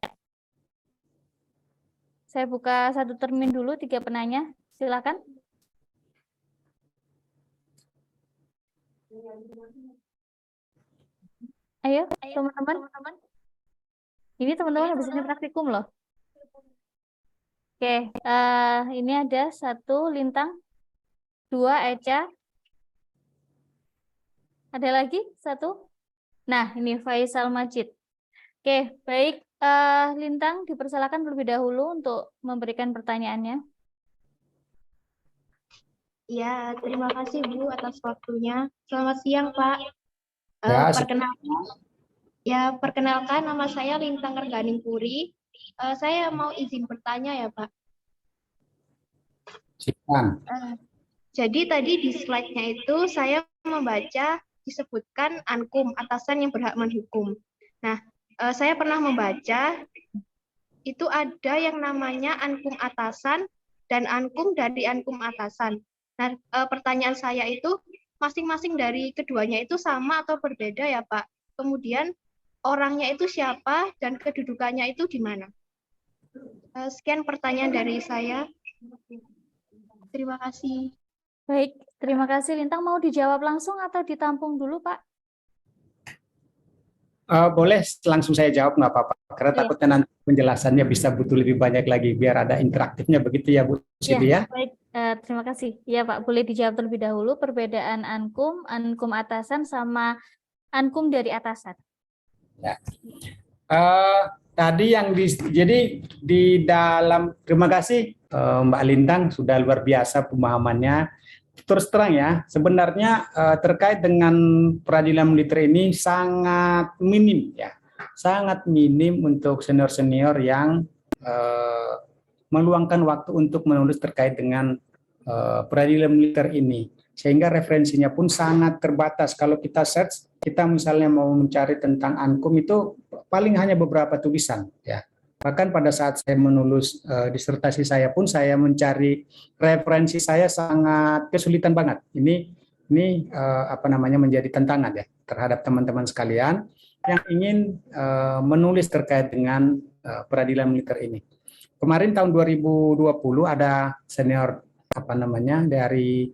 Saya buka satu termin dulu, 3 penanya. Silakan. Ayo, teman-teman. Ini teman-teman habis ini praktikum loh. Oke, ini ada 1 Lintang, 2 Eca. Ada lagi 1? Nah, ini Faisal Majid. Oke, baik. Lintang, dipersilakan terlebih dahulu untuk memberikan pertanyaannya. Ya, terima kasih Bu atas waktunya. Selamat siang Pak. Perkenalkan nama saya Lintang Reganing Puri. Saya mau izin bertanya ya Pak. Silakan. Jadi tadi di slide-nya itu saya membaca disebutkan ankum, atasan yang berhak menghukum. Nah, saya pernah membaca itu ada yang namanya ankum atasan dan ankum dari ankum atasan. Nah, pertanyaan saya itu masing-masing dari keduanya itu sama atau berbeda ya Pak? Kemudian orangnya itu siapa dan kedudukannya itu di mana? Sekian pertanyaan dari saya. Terima kasih. Baik, terima kasih. Lintang mau dijawab langsung atau ditampung dulu, Pak? Boleh langsung saya jawab, nggak apa-apa. Karena Iya. takutnya nanti penjelasannya bisa butuh lebih banyak lagi, biar ada interaktifnya begitu ya Bu Siti ya. Baik. Terima kasih. Ya Pak, boleh dijawab terlebih dahulu perbedaan ankum atasan sama ankum dari atasan. Ya. Tadi yang jadi di dalam, terima kasih Mbak Lintang, sudah luar biasa pemahamannya. Terus terang ya, sebenarnya terkait dengan peradilan militer ini sangat minim ya, sangat minim untuk senior-senior yang meluangkan waktu untuk menulis terkait dengan peradilan militer ini, sehingga referensinya pun sangat terbatas. Kalau kita search, kita misalnya mau mencari tentang ankum itu paling hanya beberapa tulisan ya. Bahkan pada saat saya menulis disertasi saya pun saya mencari referensi, saya sangat kesulitan banget. Ini apa namanya, menjadi tantangan ya terhadap teman-teman sekalian yang ingin menulis terkait dengan peradilan militer ini. Kemarin tahun 2020 ada senior apa namanya dari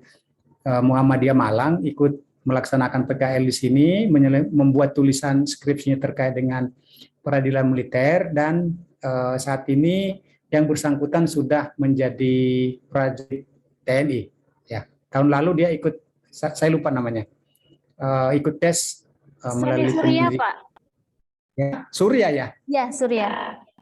Muhammadiyah Malang ikut melaksanakan PKL di sini, membuat tulisan skripsinya terkait dengan peradilan militer, dan saat ini yang bersangkutan sudah menjadi prajurit TNI. Ya, tahun lalu dia ikut, saya lupa namanya, ikut tes melalui Surya, Pak. Ya, Surya ya. Ya, Surya.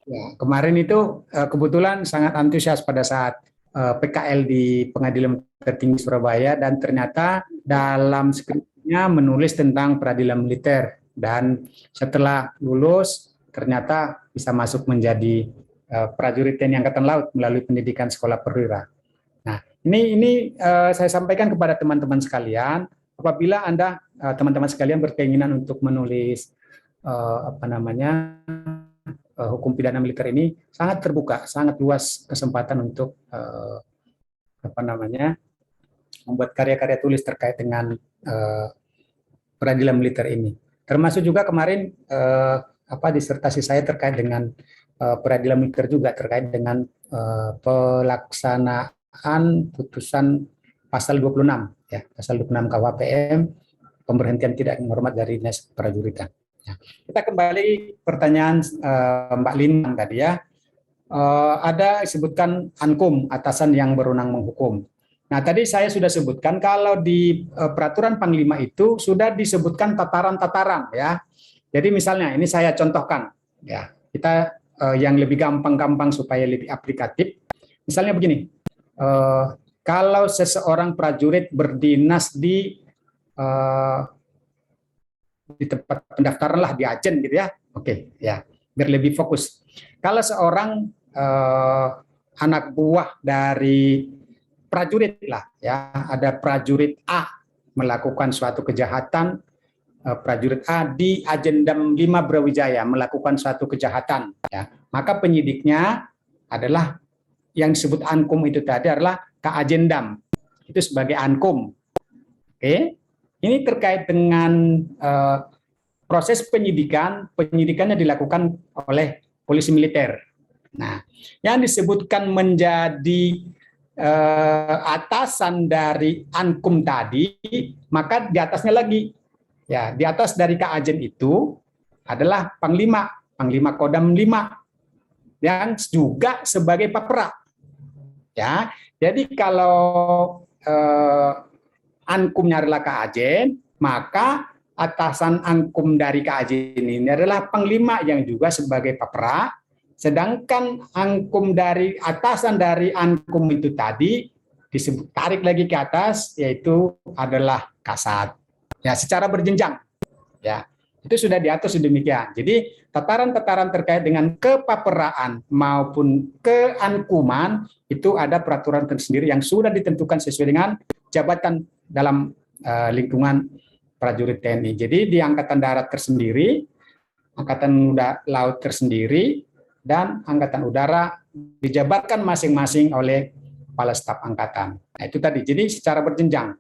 Ya, kemarin itu kebetulan sangat antusias pada saat PKL di Pengadilan Tertinggi Surabaya, dan ternyata dalam skripsinya menulis tentang peradilan militer, dan setelah lulus ternyata bisa masuk menjadi prajurit TNI Angkatan Laut melalui pendidikan sekolah perwira. Nah, ini saya sampaikan kepada teman-teman sekalian, apabila Anda teman-teman sekalian berkeinginan untuk menulis apa namanya hukum pidana militer ini, sangat terbuka, sangat luas kesempatan untuk apa namanya membuat karya-karya tulis terkait dengan peradilan militer ini. Termasuk juga kemarin disertasi saya terkait dengan peradilan militer juga, terkait dengan pelaksanaan putusan pasal 26 ya, pasal 26 KWPM, pemberhentian tidak hormat dari dinas prajuritan. Ya. Kita kembali pertanyaan Mbak Lintang tadi ya. Ada disebutkan ankum, atasan yang berwenang menghukum. Nah, tadi saya sudah sebutkan kalau di peraturan Panglima itu sudah disebutkan tataran-tataran ya. Jadi misalnya ini saya contohkan ya. Kita yang lebih gampang-gampang supaya lebih aplikatif. Misalnya begini. Kalau seseorang prajurit berdinas di tempat pendaftaran lah, di Ajen gitu ya. Oke, ya. Biar lebih fokus. Kalau seorang anak buah dari prajurit lah ya, ada prajurit A melakukan suatu kejahatan, prajurit A di Ajendam 5 Brawijaya melakukan suatu kejahatan ya, maka penyidiknya adalah yang disebut ankum itu tadi adalah Kak Ajendam, itu sebagai ankum. Oke, ini terkait dengan proses penyidikannya dilakukan oleh polisi militer. Nah, yang disebutkan menjadi atasan dari ankum tadi, maka di atasnya lagi, ya di atas dari Kak Ajen itu adalah Panglima Kodam 5 yang juga sebagai papera. Ya, jadi kalau ankumnya adalah Kak Ajen, maka atasan ankum dari Kak Ajen ini adalah Panglima yang juga sebagai papera. Sedangkan ankum dari atasan dari ankum itu tadi disebut, tarik lagi ke atas, yaitu adalah kasat. Ya, secara berjenjang. Ya, itu sudah diatur sedemikian. Jadi tataran-tataran terkait dengan kepaperaan maupun keankuman itu ada peraturan tersendiri yang sudah ditentukan sesuai dengan jabatan dalam lingkungan prajurit TNI. Jadi di Angkatan Darat tersendiri, Angkatan Laut tersendiri, dan Angkatan Udara dijabarkan masing-masing oleh Kepala Staf Angkatan. Nah, itu tadi. Jadi secara berjenjang.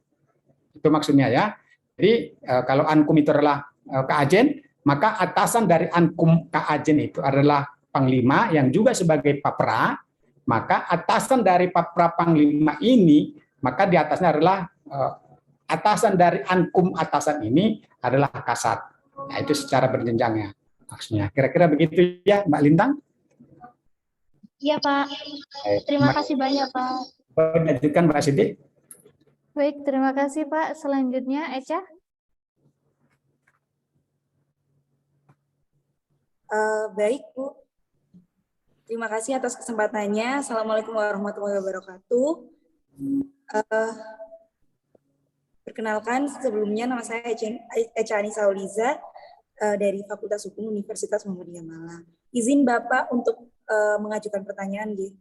Itu maksudnya ya. Jadi kalau ankum itu adalah Kak Ajen, maka atasan dari ankum Kak Ajen itu adalah Panglima yang juga sebagai Papra, maka atasan dari Papra Panglima ini, maka di atasnya adalah atasan dari Ankum atasan ini adalah Kasat. Nah, itu secara berjenjangnya maksudnya. Kira-kira begitu ya, Mbak Lintang? Iya, Pak. Terima kasih banyak, Pak. Lanjutkan, Mbak Siti. Baik, terima kasih Pak. Selanjutnya Eca. Baik, Bu. Terima kasih atas kesempatannya. Assalamualaikum warahmatullahi wabarakatuh. Perkenalkan, sebelumnya nama saya Eca Anissa Auliza dari Fakultas Hukum Universitas Muhammadiyah Malang. Izin Bapak untuk mengajukan pertanyaan, gitu.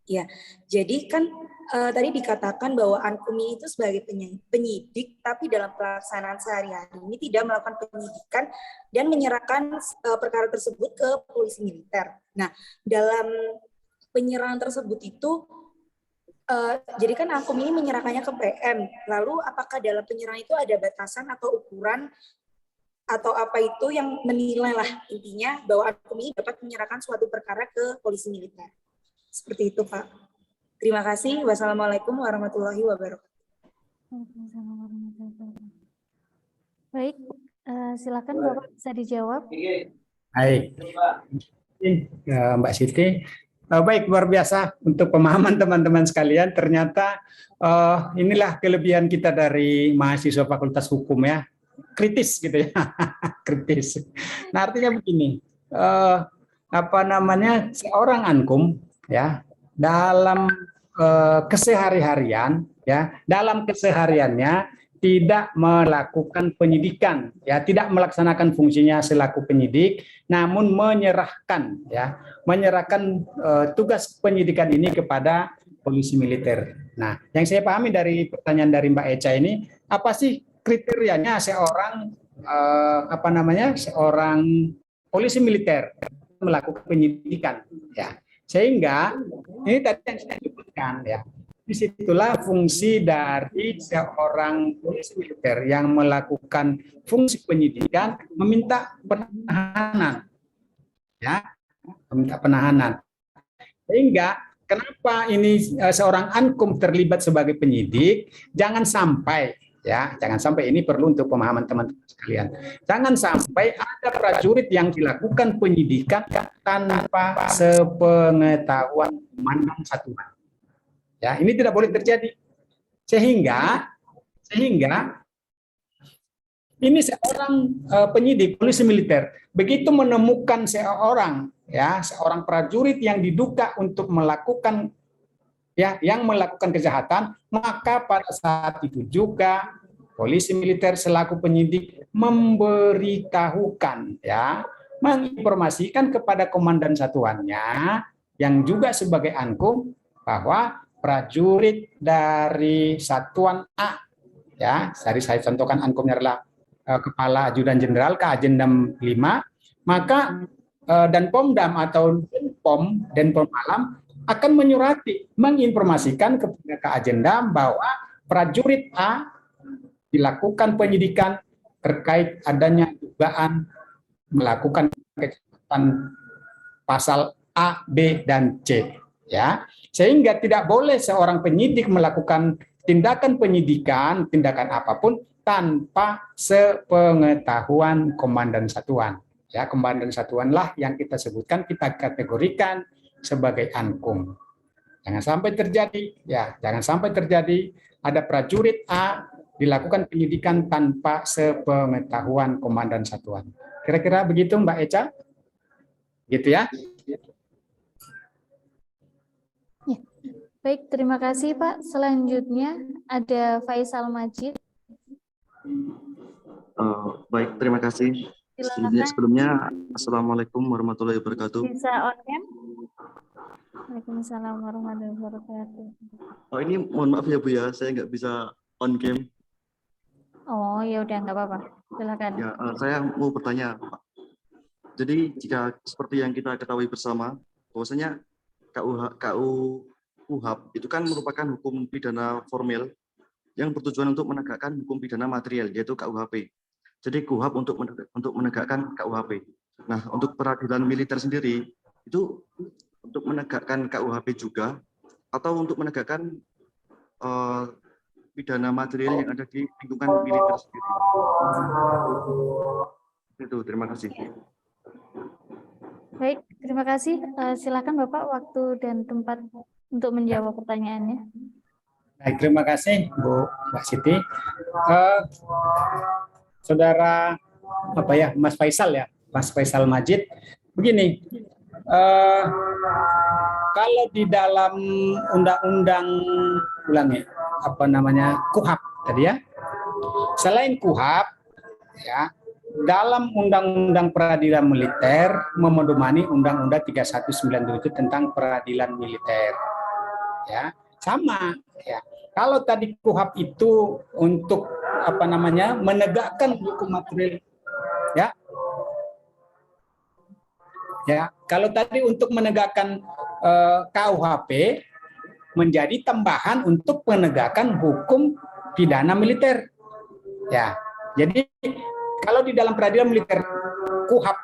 Ya, jadi kan tadi dikatakan bahwa Ankumi itu sebagai penyidik, tapi dalam pelaksanaan sehari-hari ini tidak melakukan penyidikan dan menyerahkan perkara tersebut ke polisi militer. Nah, dalam penyerahan tersebut itu, jadi kan Ankumi ini menyerahkannya ke PM. Lalu apakah dalam penyerahan itu ada batasan atau ukuran atau apa itu yang menilai lah intinya bahwa Ankumi dapat menyerahkan suatu perkara ke polisi militer? Seperti itu, Pak. Terima kasih. Wassalamualaikum warahmatullahi wabarakatuh. Baik, silakan Bapak bisa dijawab. Baik, Mbak Siti. Baik, luar biasa untuk pemahaman teman-teman sekalian. Ternyata inilah kelebihan kita dari mahasiswa Fakultas Hukum ya, kritis gitu ya, kritis. Nah, artinya begini, seorang Ankum ya dalam kesehari-harian ya, dalam kesehariannya tidak melakukan penyidikan ya, tidak melaksanakan fungsinya selaku penyidik, namun menyerahkan tugas penyidikan ini kepada polisi militer. Nah, yang saya pahami dari pertanyaan dari Mbak Eca ini, apa sih kriterianya seorang seorang polisi militer melakukan penyidikan ya? Sehingga ini tadi yang saya sebutkan ya, disitulah fungsi dari seorang polisi militer yang melakukan fungsi penyidikan, meminta penahanan ya, meminta penahanan. Sehingga kenapa ini seorang Ankum terlibat sebagai penyidik? Jangan sampai ini perlu untuk pemahaman teman-teman sekalian. Jangan sampai ada prajurit yang dilakukan penyidikan tanpa sepengetahuan komandan satuan. Ya, ini tidak boleh terjadi. Sehingga ini seorang penyidik polisi militer begitu menemukan seorang prajurit yang diduga untuk melakukan kejahatan, maka pada saat itu juga polisi militer selaku penyidik memberitahukan menginformasikan kepada komandan satuannya yang juga sebagai Ankum bahwa prajurit dari satuan A tadi saya contohkan Ankumnya adalah Kepala Ajudan Jenderal Kaagendam 5, maka dan Pomdam atau Denpom Alam akan menginformasikan kepada Kaagendam bahwa prajurit A dilakukan penyidikan terkait adanya dugaan melakukan kejahatan pasal A, B, dan C. Ya, sehingga tidak boleh seorang penyidik melakukan tindakan penyidikan, tindakan apapun tanpa sepengetahuan komandan satuan. Ya, komandan satuanlah yang kita sebutkan, kita kategorikan sebagai Ankum. Jangan sampai terjadi ada prajurit A dilakukan penyidikan tanpa sepengetahuan komandan satuan. Kira-kira begitu Mbak Eca? Gitu ya? Baik, terima kasih Pak. Selanjutnya ada Faisal Majid. Baik, terima kasih. Sebelumnya, Assalamualaikum warahmatullahi wabarakatuh. Bisa on cam? Waalaikumsalam warahmatullahi wabarakatuh. Oh, ini mohon maaf ya Bu ya, saya nggak bisa on cam. Oh, ya udah nggak apa-apa. Silakan. Ya, saya mau bertanya, Pak. Jadi jika seperti yang kita ketahui bersama, bahwasanya KUHAP itu kan merupakan hukum pidana formil yang bertujuan untuk menegakkan hukum pidana material, yaitu KUHP. Jadi KUHAP untuk menegakkan KUHP. Nah, untuk peradilan militer sendiri itu untuk menegakkan KUHP juga atau untuk menegakkan pidana material yang ada di lingkungan militer sendiri. Itu, terima kasih. Baik, terima kasih. Silakan Bapak waktu dan tempat untuk menjawab pertanyaannya. Baik, terima kasih Bu Mbak Siti. Saudara Mas Faisal ya, Mas Faisal Majid. Begini, kalau di dalam undang-undang KUHP tadi ya, selain KUHP ya, dalam undang-undang peradilan militer memedomani undang-undang 3197 tentang peradilan militer. Ya, sama ya. Kalau tadi KUHP itu untuk menegakkan hukum material ya. Ya, kalau tadi untuk menegakkan KUHP menjadi tambahan untuk penegakan hukum pidana militer. Ya. Jadi kalau di dalam peradilan militer KUHP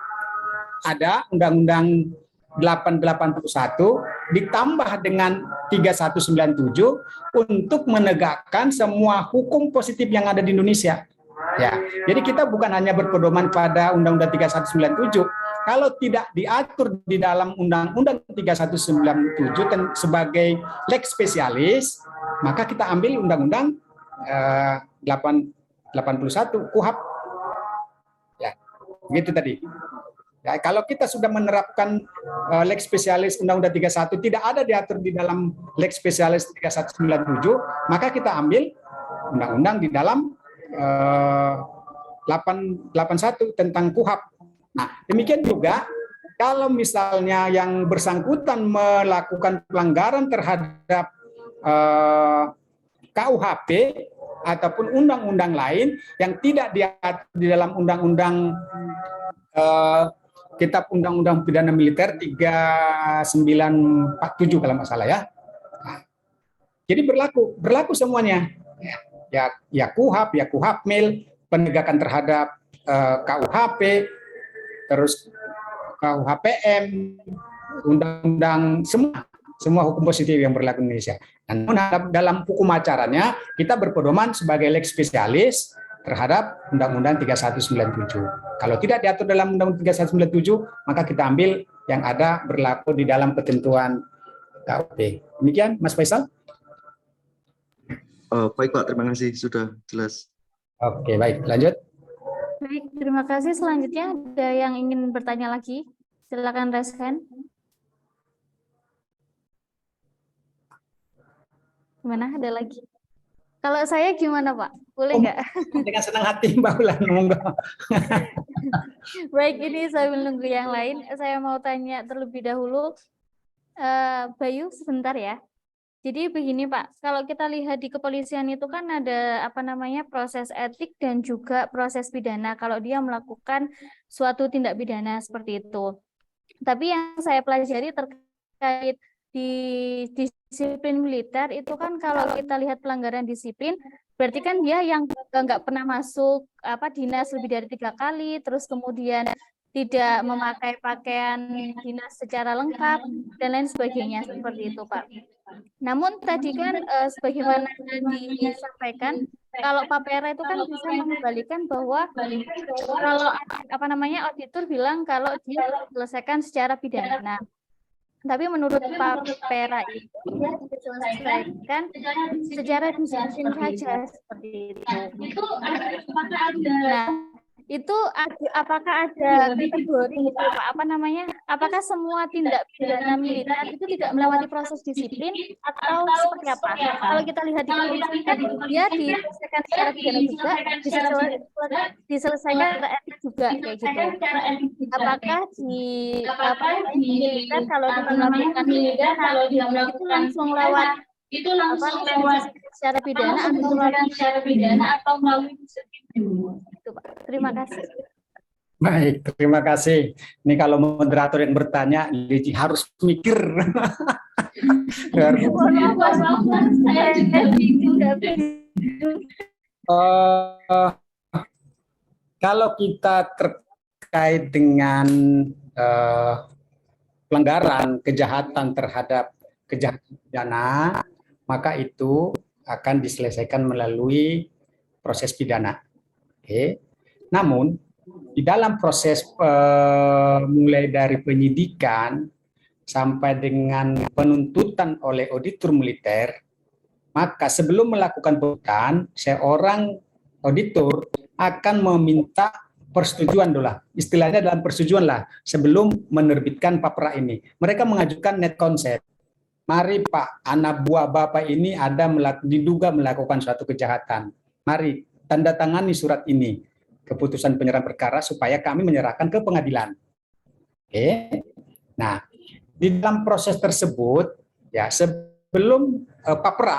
ada Undang-Undang 881 ditambah dengan 3197 untuk menegakkan semua hukum positif yang ada di Indonesia. Ya, jadi kita bukan hanya berpedoman pada Undang-Undang 3197. Kalau tidak diatur di dalam Undang-Undang 3197 sebagai lex spesialis, maka kita ambil Undang-Undang 881 KUHP. Ya, gitu tadi. Ya, kalau kita sudah menerapkan lex spesialis Undang-Undang 31 tidak ada diatur di dalam lex spesialis 3197, maka kita ambil undang-undang di dalam 881 tentang KUHP. Nah, demikian juga kalau misalnya yang bersangkutan melakukan pelanggaran terhadap KUHP ataupun undang-undang lain yang tidak diatur di dalam undang-undang Kitab Undang-Undang Pidana Militer 3947 kalau nggak salah ya. Nah, jadi berlaku semuanya. Ya KUHP, ya KUHAPMIL, penegakan terhadap KUHP, terus KUHPM, undang-undang semua hukum positif yang berlaku di Indonesia. Namun dalam hukum acaranya kita berpedoman sebagai lex spesialis terhadap Undang-Undang 3197. Kalau tidak diatur dalam Undang-Undang 3197, maka kita ambil yang ada berlaku di dalam ketentuan KUHP. Demikian, Mas Faisal. Baik Pak, terima kasih sudah jelas. Oke, baik, lanjut. Baik, terima kasih. Selanjutnya ada yang ingin bertanya lagi? Silakan raise hand. Gimana? Ada lagi? Kalau saya gimana Pak? Boleh nggak? Dengan senang hati Mbak Ulan. Baik, ini saya menunggu yang lain. Saya mau tanya terlebih dahulu. Bayu, sebentar ya. Jadi begini Pak, kalau kita lihat di kepolisian itu kan ada proses etik dan juga proses pidana kalau dia melakukan suatu tindak pidana seperti itu. Tapi yang saya pelajari terkait di disiplin militer itu kan kalau kita lihat pelanggaran disiplin berarti kan dia yang nggak pernah masuk dinas lebih dari 3 kali, terus kemudian tidak memakai pakaian dinas secara lengkap dan lain sebagainya seperti itu Pak. Namun tadi kan sebagaimana disampaikan kalau Papera itu kan bisa mengembalikan bahwa kalau auditor bilang kalau dia selesaikan secara pidana. Tapi menurut Papera itu diselesaikan secara disiplin saja seperti itu. Nah, itu apakah ada kategori itu Pak? Apakah semua tindak pidana militer itu tidak melewati proses disiplin atau seperti apa? Kalau kita lihat di kepolisian dia diselesaikan secara pidana juga, diselesaikan secara etik juga kayak gitu. Apakah di militer kalau melakukan pidana itu langsung lewat secara pidana atau melalui itu Pak. Terima kasih. Baik, terima kasih. Ini kalau moderator yang bertanya, Liji harus mikir. Kalau kita terkait dengan pelanggaran kejahatan terhadap kejahatan pidana, maka itu akan diselesaikan melalui proses pidana. Oke. Namun di dalam proses mulai dari penyidikan sampai dengan penuntutan oleh auditor militer, maka sebelum melakukan penuntutan, seorang auditor akan meminta persetujuan dulu lah, istilahnya dalam persetujuan lah, sebelum menerbitkan papra ini. Mereka mengajukan net consent. Mari Pak, anak buah Bapak ini ada diduga melakukan suatu kejahatan. Mari tanda tangani surat ini, keputusan penyerahan perkara supaya kami menyerahkan ke pengadilan. Oke. Nah, di dalam proses tersebut, ya sebelum papra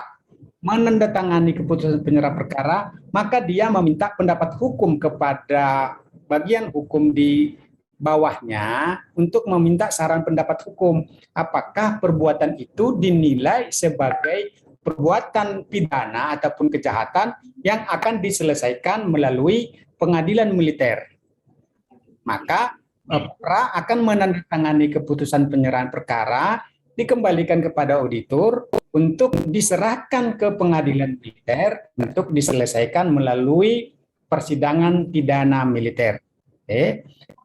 menandatangani keputusan penyerahan perkara, maka dia meminta pendapat hukum kepada bagian hukum di bawahnya untuk meminta saran pendapat hukum apakah perbuatan itu dinilai sebagai perbuatan pidana ataupun kejahatan yang akan diselesaikan melalui pengadilan militer. Maka pra akan menandatangani keputusan penyerahan perkara, dikembalikan kepada auditor untuk diserahkan ke pengadilan militer untuk diselesaikan melalui persidangan pidana militer.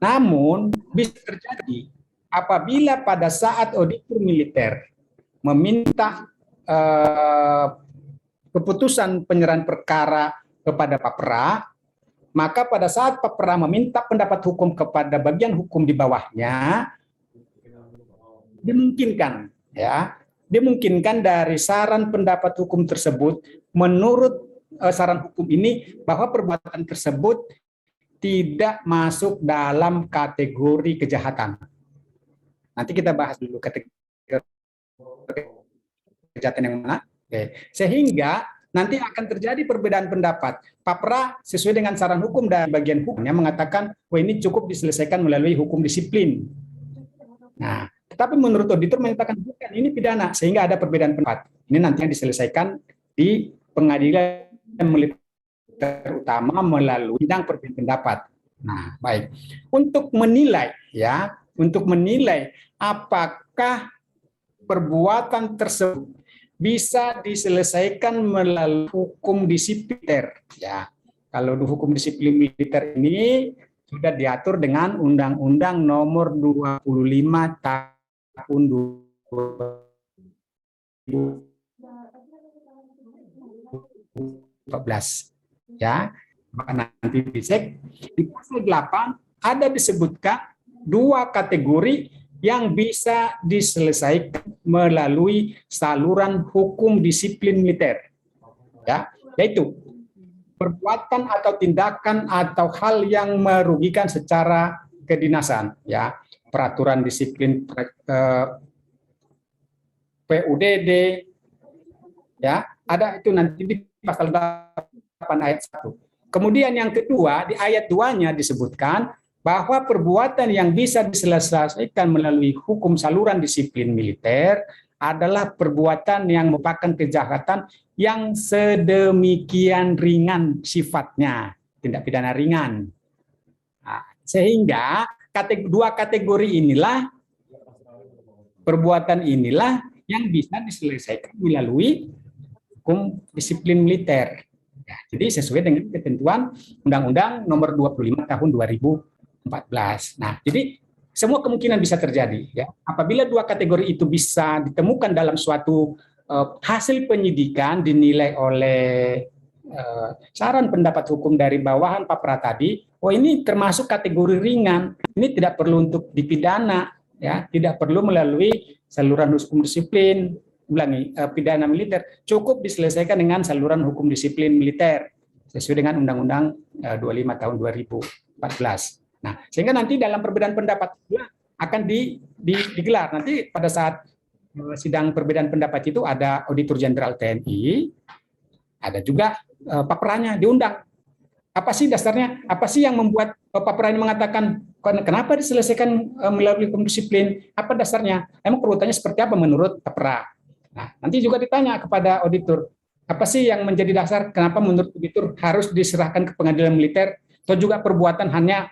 Namun bisa terjadi apabila pada saat auditor militer meminta keputusan penyerahan perkara kepada papra, maka pada saat papra meminta pendapat hukum kepada bagian hukum di bawahnya, dimungkinkan dari saran pendapat hukum tersebut, menurut saran hukum ini bahwa perbuatan tersebut tidak masuk dalam kategori kejahatan. Nanti kita bahas dulu kategori kejahatan yang mana. Oke. Sehingga nanti akan terjadi perbedaan pendapat. Papra sesuai dengan saran hukum dari bagian hukumnya mengatakan, wah ini cukup diselesaikan melalui hukum disiplin. Nah, tetapi menurut auditor menyatakan bukan, ini pidana, sehingga ada perbedaan pendapat. Ini nanti yang diselesaikan di pengadilan militer utama melalui sidang perbedaan pendapat. Nah, baik. Untuk menilai apakah perbuatan tersebut bisa diselesaikan melalui hukum disiplin. Ya, kalau hukum disiplin militer ini sudah diatur dengan Undang-Undang Nomor 25 tahun 2014. Ya, nanti dicek di pasal 8 ada disebutkan dua kategori yang bisa diselesaikan melalui saluran hukum disiplin militer, ya, yaitu perbuatan atau tindakan atau hal yang merugikan secara kedinasan, ya, peraturan disiplin PUDD, ya, ada itu nanti di pasal 8 ayat 1. Kemudian yang kedua, di ayat 2-nya disebutkan bahwa perbuatan yang bisa diselesaikan melalui hukum saluran disiplin militer adalah perbuatan yang merupakan kejahatan yang sedemikian ringan sifatnya, tindak pidana ringan. Nah, sehingga dua kategori inilah, perbuatan inilah yang bisa diselesaikan melalui hukum disiplin militer. Ya, jadi sesuai dengan ketentuan Undang-Undang Nomor 25 tahun 2014. Nah, jadi semua kemungkinan bisa terjadi. Ya, apabila dua kategori itu bisa ditemukan dalam suatu hasil penyidikan dinilai oleh saran pendapat hukum dari bawahan papra tadi, oh ini termasuk kategori ringan, ini tidak perlu untuk dipidana, ya, tidak perlu melalui saluran hukum disiplin. Ulangi, pidana militer cukup diselesaikan dengan saluran hukum disiplin militer sesuai dengan Undang-Undang 25 tahun 2014. Nah, sehingga nanti dalam perbedaan pendapat akan digelar nanti pada saat sidang perbedaan pendapat itu ada Auditor Jenderal TNI, ada juga papranya diundang. Apa sih dasarnya? Apa sih yang membuat papra ini mengatakan kenapa diselesaikan melalui hukum disiplin? Apa dasarnya? Emang perbuatannya seperti apa menurut papra? Nah, nanti juga ditanya kepada auditor, apa sih yang menjadi dasar kenapa menurut auditor harus diserahkan ke pengadilan militer, atau juga perbuatan hanya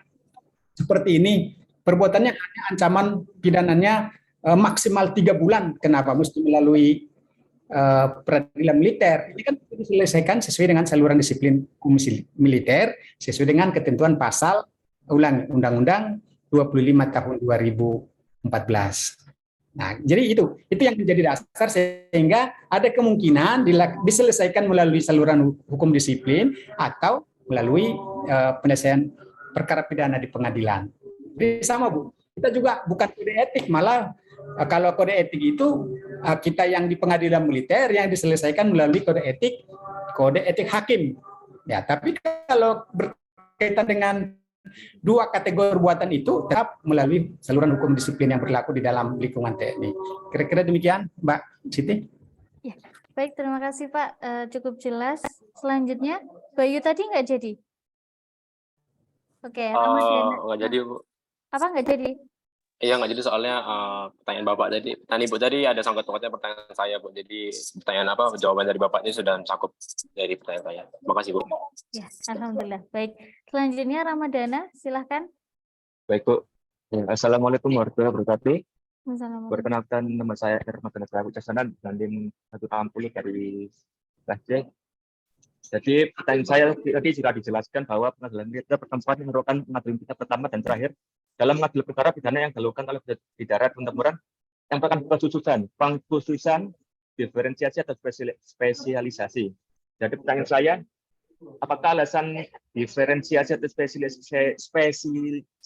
seperti ini, perbuatannya hanya ancaman pidananya maksimal 3 bulan. Kenapa mesti melalui peradilan militer? Ini kan diselesaikan sesuai dengan saluran disiplin hukum militer, sesuai dengan ketentuan pasal Undang-Undang 25 tahun 2014. Nah, jadi itu yang menjadi dasar sehingga ada kemungkinan diselesaikan melalui saluran hukum disiplin atau melalui penyelesaian perkara pidana di pengadilan. Jadi sama Bu, kita juga bukan kode etik, malah kalau kode etik itu kita yang di pengadilan militer yang diselesaikan melalui kode etik hakim. Ya, tapi kalau berkaitan dengan dua kategori perbuatan itu tetap melalui saluran hukum disiplin yang berlaku di dalam lingkungan TNI. Kira-kira demikian, Mbak Siti. Ya, baik, terima kasih Pak. Cukup jelas. Selanjutnya, Bayu tadi nggak jadi? Oke, Ahmad Yana. Nggak jadi, Bu. Apa nggak jadi? Iya, nggak jadi soalnya pertanyaan Bapak tadi. Ibu tadi ada sangkut pautnya pertanyaan saya, Bu. Jadi pertanyaan jawaban dari Bapak ini sudah mencakup dari pertanyaan saya. Terima kasih, Bu. Ya, alhamdulillah. Baik. Selanjutnya Ramadana, silahkan. Baik, Bu. Assalamualaikum warahmatullahi wabarakatuh. Assalamualaikum. Perkenalkan, nama saya Ramadana Selaku Caksana, banding 160 dari Kelas. Jadi pertanyaan saya tadi sudah dijelaskan bahwa pengadilan militer pertempuran merupakan pengadilan kita pertama dan terakhir dalam mengadili perkara pidana yang dilakukan oleh bidara pertempuran yang merupakan pengkhususan, diferensiasi atau spesialisasi. Jadi pertanyaan saya, apakah alasan diferensiasi atau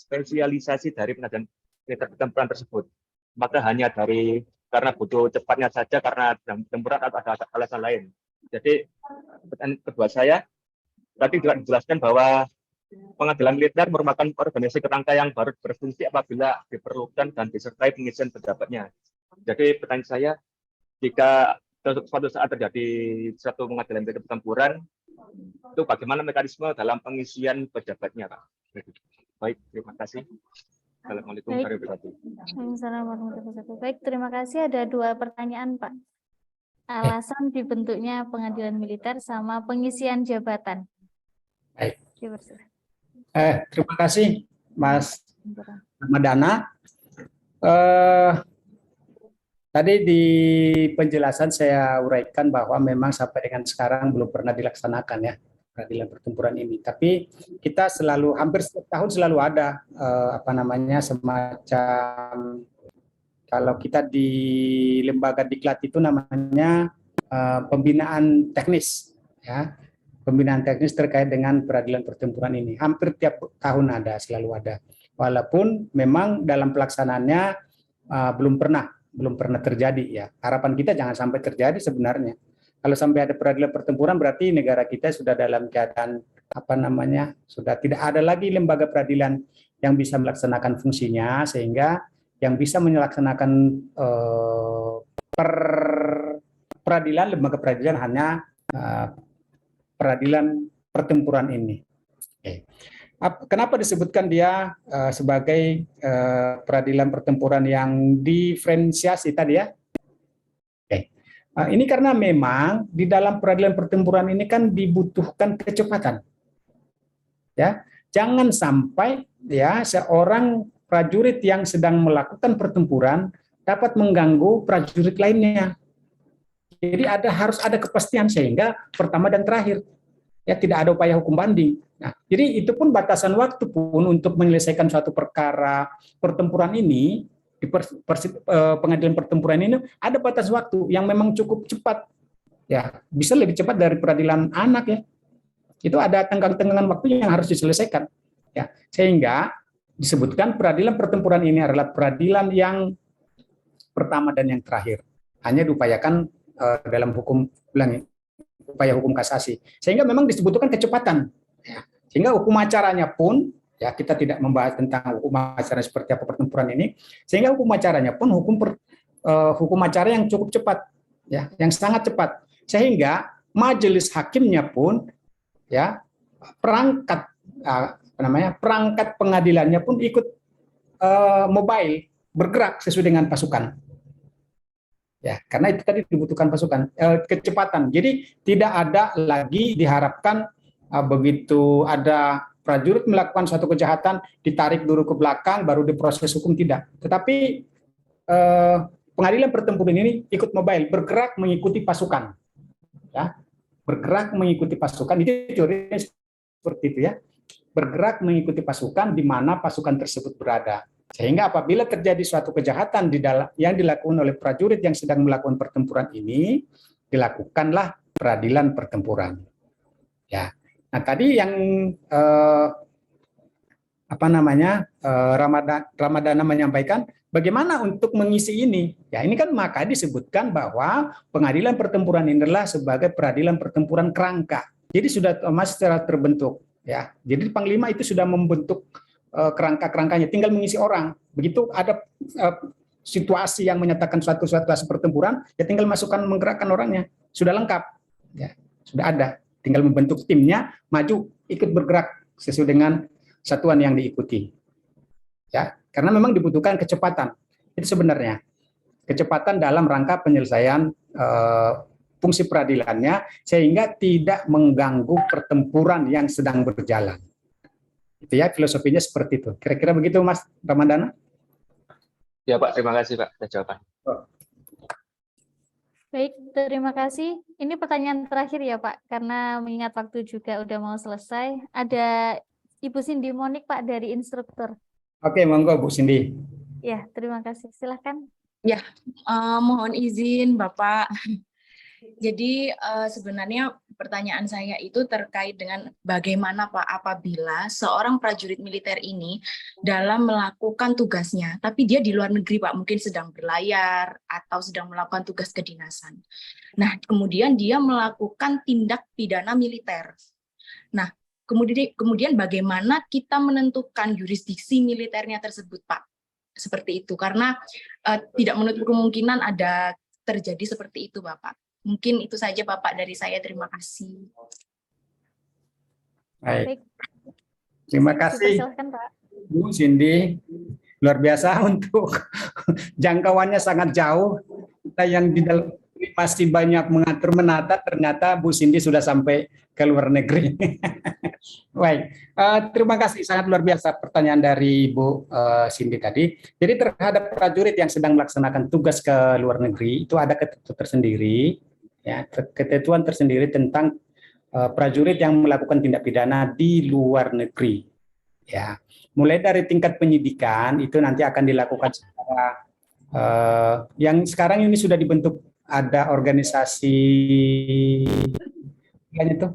spesialisasi dari pengadilan militer pertempuran tersebut? Maka hanya karena butuh cepatnya saja, karena pertempuran atau ada alasan lain? Jadi pertanyaan kedua saya, tadi juga dijelaskan bahwa pengadilan militer merupakan organisasi kerangka yang baru berfungsi apabila diperlukan dan disertai pengisian pejabatnya. Jadi pertanyaan saya, jika suatu saat terjadi suatu pengadilan militer pertempuran, itu bagaimana mekanisme dalam pengisian pejabatnya, Pak? Baik, terima kasih. Assalamualaikum warahmatullahi wabarakatuh. Waalaikumsalam warahmatullahi wabarakatuh. Baik, terima kasih. Ada 2 pertanyaan, Pak. Alasan dibentuknya pengadilan militer sama pengisian jabatan. Baik. Dipersilakan. Terima kasih, Mas Ramadana. Tadi di penjelasan saya uraikan bahwa memang sampai dengan sekarang belum pernah dilaksanakan ya peradilan pertempuran ini. Tapi kita selalu, hampir setiap tahun selalu ada semacam, kalau kita di lembaga diklat itu namanya pembinaan teknis, ya, pembinaan teknis terkait dengan peradilan pertempuran ini. Hampir tiap tahun ada, selalu ada. Walaupun memang dalam pelaksanaannya belum pernah terjadi ya. Harapan kita jangan sampai terjadi sebenarnya. Kalau sampai ada peradilan pertempuran berarti negara kita sudah dalam keadaan sudah tidak ada lagi lembaga peradilan yang bisa melaksanakan fungsinya, sehingga yang bisa melaksanakan lembaga peradilan hanya peradilan pertempuran ini. Kenapa disebutkan dia sebagai peradilan pertempuran yang diferensiasi tadi ya? Ini karena memang di dalam peradilan pertempuran ini kan dibutuhkan kecepatan. Ya, jangan sampai ya seorang prajurit yang sedang melakukan pertempuran dapat mengganggu prajurit lainnya. Jadi harus ada kepastian sehingga pertama dan terakhir ya tidak ada upaya hukum banding. Nah, jadi itu pun batasan waktu pun untuk menyelesaikan suatu perkara pertempuran ini di pengadilan pertempuran ini ada batas waktu yang memang cukup cepat. Ya, bisa lebih cepat dari peradilan anak ya. Itu ada tenggang-tenggangan waktu yang harus diselesaikan. Ya, sehingga disebutkan peradilan pertempuran ini adalah peradilan yang pertama dan yang terakhir. Hanya diupayakan dalam upaya hukum kasasi. Sehingga memang dibutuhkan kecepatan. Ya. Sehingga hukum acaranya pun, ya kita tidak membahas tentang hukum acara seperti apa pertempuran ini, sehingga hukum acaranya pun hukum acara yang cukup cepat, ya, yang sangat cepat. Sehingga majelis hakimnya pun, ya, perangkat pengadilannya pun ikut mobile, bergerak sesuai dengan pasukan. Ya, karena itu tadi dibutuhkan pasukan, kecepatan. Jadi tidak ada lagi diharapkan begitu ada prajurit melakukan suatu kejahatan ditarik dulu ke belakang baru diproses hukum, tidak. Tetapi pengadilan pertempuran ini ikut mobile, bergerak mengikuti pasukan, ya, bergerak mengikuti pasukan. Itu teorinya seperti itu ya, bergerak mengikuti pasukan di mana pasukan tersebut berada. Sehingga apabila terjadi suatu kejahatan yang dilakukan oleh prajurit yang sedang melakukan pertempuran ini, dilakukanlah peradilan pertempuran. Ya. Nah, tadi yang Ramadana menyampaikan bagaimana untuk mengisi ini. Ya, ini kan maka disebutkan bahwa pengadilan pertempuran ini adalah sebagai peradilan pertempuran kerangka. Jadi sudah otomatis secara terbentuk. Ya, jadi Panglima itu sudah membentuk kerangka-kerangkanya, tinggal mengisi orang. Begitu ada situasi yang menyatakan suatu situasi pertempuran, ya tinggal masukkan menggerakkan orangnya, sudah lengkap, ya sudah ada, tinggal membentuk timnya, maju, ikut bergerak sesuai dengan satuan yang diikuti. Ya, karena memang dibutuhkan kecepatan. Itu sebenarnya kecepatan dalam rangka penyelesaian fungsi peradilannya sehingga tidak mengganggu pertempuran yang sedang berjalan. Itu ya, filosofinya seperti itu. Kira-kira begitu, Mas Ramadana? Ya Pak, terima kasih Pak atas jawaban. Baik, terima kasih. Ini pertanyaan terakhir ya Pak, karena mengingat waktu juga udah mau selesai. Ada Ibu Cindy Monik Pak dari instruktur. Oke, monggo Bu Cindy. Ya, terima kasih. Silahkan. Ya, mohon izin Bapak. Jadi sebenarnya pertanyaan saya itu terkait dengan bagaimana Pak apabila seorang prajurit militer ini dalam melakukan tugasnya, tapi dia di luar negeri Pak, mungkin sedang berlayar atau sedang melakukan tugas kedinasan. Nah, kemudian dia melakukan tindak pidana militer. Nah, kemudian bagaimana kita menentukan yurisdiksi militernya tersebut Pak? Seperti itu, karena tidak menutup kemungkinan ada terjadi seperti itu Bapak. Mungkin itu saja Bapak dari saya. Terima kasih. Baik. Terima kasih Silakan, Pak. Bu Cindy. Luar biasa untuk jangkauannya sangat jauh. Kita yang di dalam masih banyak mengatur menata, ternyata Bu Cindy sudah sampai ke luar negeri. Baik, terima kasih, sangat luar biasa pertanyaan dari Bu Cindy tadi. Jadi terhadap prajurit yang sedang melaksanakan tugas ke luar negeri itu ada ketentuan tersendiri, ya, ketentuan tersendiri tentang prajurit yang melakukan tindak pidana di luar negeri. Ya, mulai dari tingkat penyidikan itu nanti akan dilakukan secara yang sekarang ini sudah dibentuk, ada organisasi itu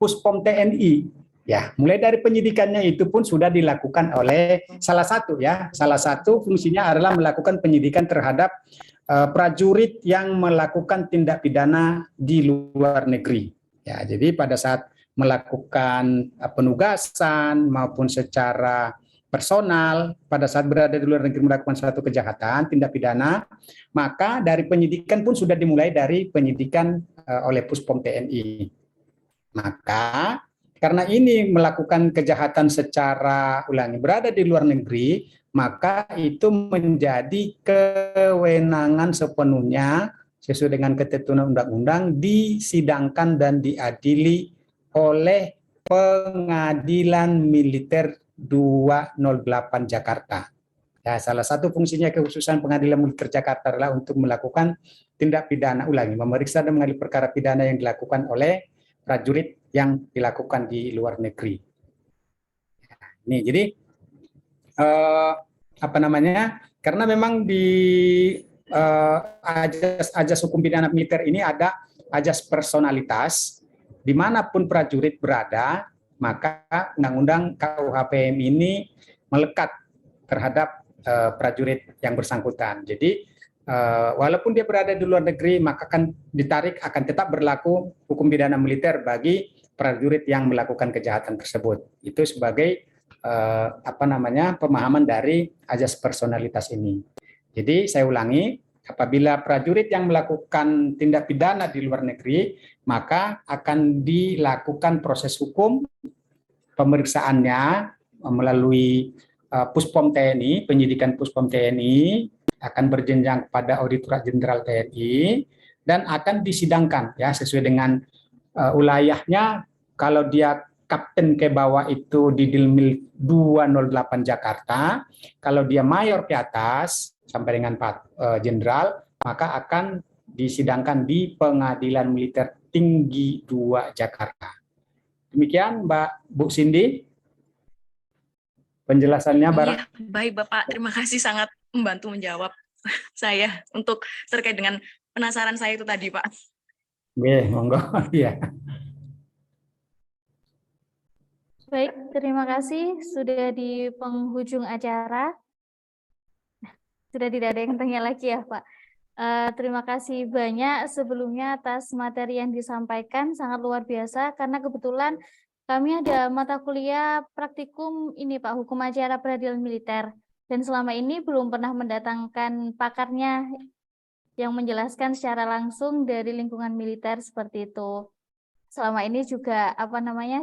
Puspom TNI, ya, mulai dari penyidikannya itu pun sudah dilakukan oleh salah satu fungsinya adalah melakukan penyidikan terhadap prajurit yang melakukan tindak pidana di luar negeri. Ya, jadi pada saat melakukan penugasan maupun secara personal pada saat berada di luar negeri melakukan suatu kejahatan tindak pidana, maka dari penyidikan pun sudah dimulai dari penyidikan oleh Puspom TNI. Maka karena ini melakukan kejahatan secara berada di luar negeri, maka itu menjadi kewenangan sepenuhnya sesuai dengan ketentuan undang-undang disidangkan dan diadili oleh Pengadilan Militer 208 Jakarta. Ya, salah satu fungsinya kekhususan Pengadilan Militer Jakarta adalah untuk melakukan tindak pidana memeriksa dan mengadili perkara pidana yang dilakukan oleh prajurit yang dilakukan di luar negeri. Ini jadi karena memang di ajas hukum pidana militer ini ada ajas personalitas, dimanapun prajurit berada, maka Undang-Undang KUHPM ini melekat terhadap prajurit yang bersangkutan. Jadi walaupun dia berada di luar negeri, maka akan tetap berlaku hukum pidana militer bagi prajurit yang melakukan kejahatan tersebut. Itu sebagai pemahaman dari ajas personalitas ini. Jadi saya ulangi, apabila prajurit yang melakukan tindak pidana di luar negeri, maka akan dilakukan proses hukum pemeriksaannya melalui Puspom TNI, penyidikan Puspom TNI, akan berjenjang kepada Auditor Jenderal TNI dan akan disidangkan ya sesuai dengan wilayahnya. Kalau dia kapten ke bawah itu di Dilmil 208 Jakarta, kalau dia mayor ke atas sampai dengan jenderal, maka akan disidangkan di Pengadilan Militer Tinggi 2 Jakarta. Demikian Bu Cindy penjelasannya. Iya, baik Bapak. Terima kasih, sangat membantu menjawab saya untuk terkait dengan penasaran saya itu tadi, Pak. Oke, monggo. Iya. Baik, terima kasih sudah di penghujung acara. Sudah tidak ada yang tanya lagi ya, Pak. Terima kasih banyak sebelumnya atas materi yang disampaikan, sangat luar biasa karena kebetulan kami ada mata kuliah praktikum ini Pak, Hukum Acara Peradilan Militer, dan selama ini belum pernah mendatangkan pakarnya yang menjelaskan secara langsung dari lingkungan militer seperti itu. Selama ini juga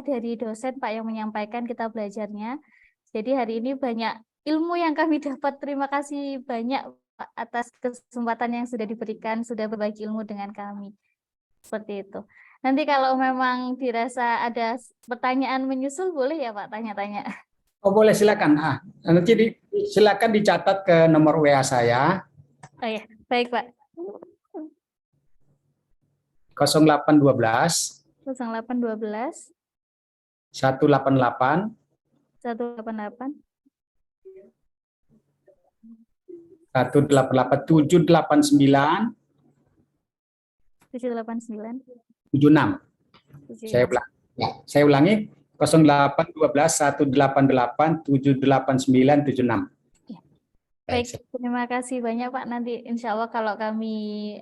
dari dosen Pak yang menyampaikan kita belajarnya. Jadi hari ini banyak ilmu yang kami dapat. Terima kasih banyak Pak atas kesempatan yang sudah diberikan, sudah berbagi ilmu dengan kami. Seperti itu. Nanti kalau memang dirasa ada pertanyaan menyusul, boleh ya Pak tanya-tanya. Oh boleh, silakan. Nanti silakan dicatat ke nomor WA saya. Oh ya, baik Pak. 0812 0812 188 188 789 76. Saya ulangi 0812 188 789 76. Baik, terima kasih banyak Pak. Nanti insya Allah kalau kami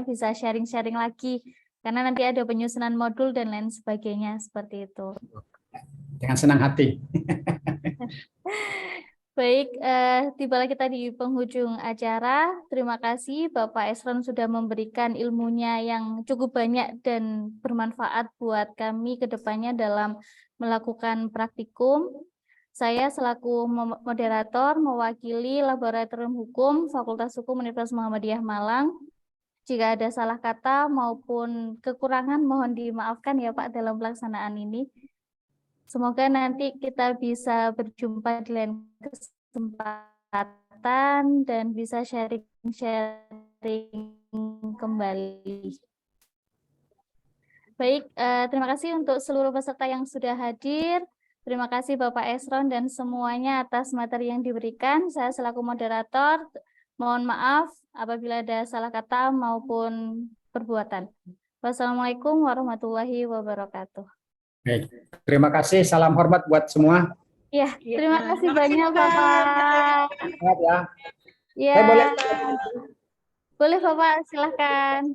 bisa sharing-sharing lagi, karena nanti ada penyusunan modul dan lain sebagainya seperti itu. Dengan senang hati. Baik, tibalah kita di penghujung acara. Terima kasih Bapak Esron sudah memberikan ilmunya yang cukup banyak dan bermanfaat buat kami ke depannya dalam melakukan praktikum. Saya selaku moderator mewakili Laboratorium Hukum Fakultas Hukum Universitas Muhammadiyah Malang. Jika ada salah kata maupun kekurangan mohon dimaafkan ya Pak dalam pelaksanaan ini. Semoga nanti kita bisa berjumpa di lain kesempatan dan bisa sharing-sharing kembali. Baik, terima kasih untuk seluruh peserta yang sudah hadir. Terima kasih Bapak Esron dan semuanya atas materi yang diberikan. Saya selaku moderator, mohon maaf apabila ada salah kata maupun perbuatan. Wassalamualaikum warahmatullahi wabarakatuh. Baik, terima kasih. Salam hormat buat semua. Ya, terima kasih banyak Bapak. Ya. Ya. Boleh. Boleh Bapak, silahkan.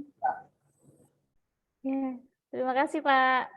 Ya, terima kasih Pak.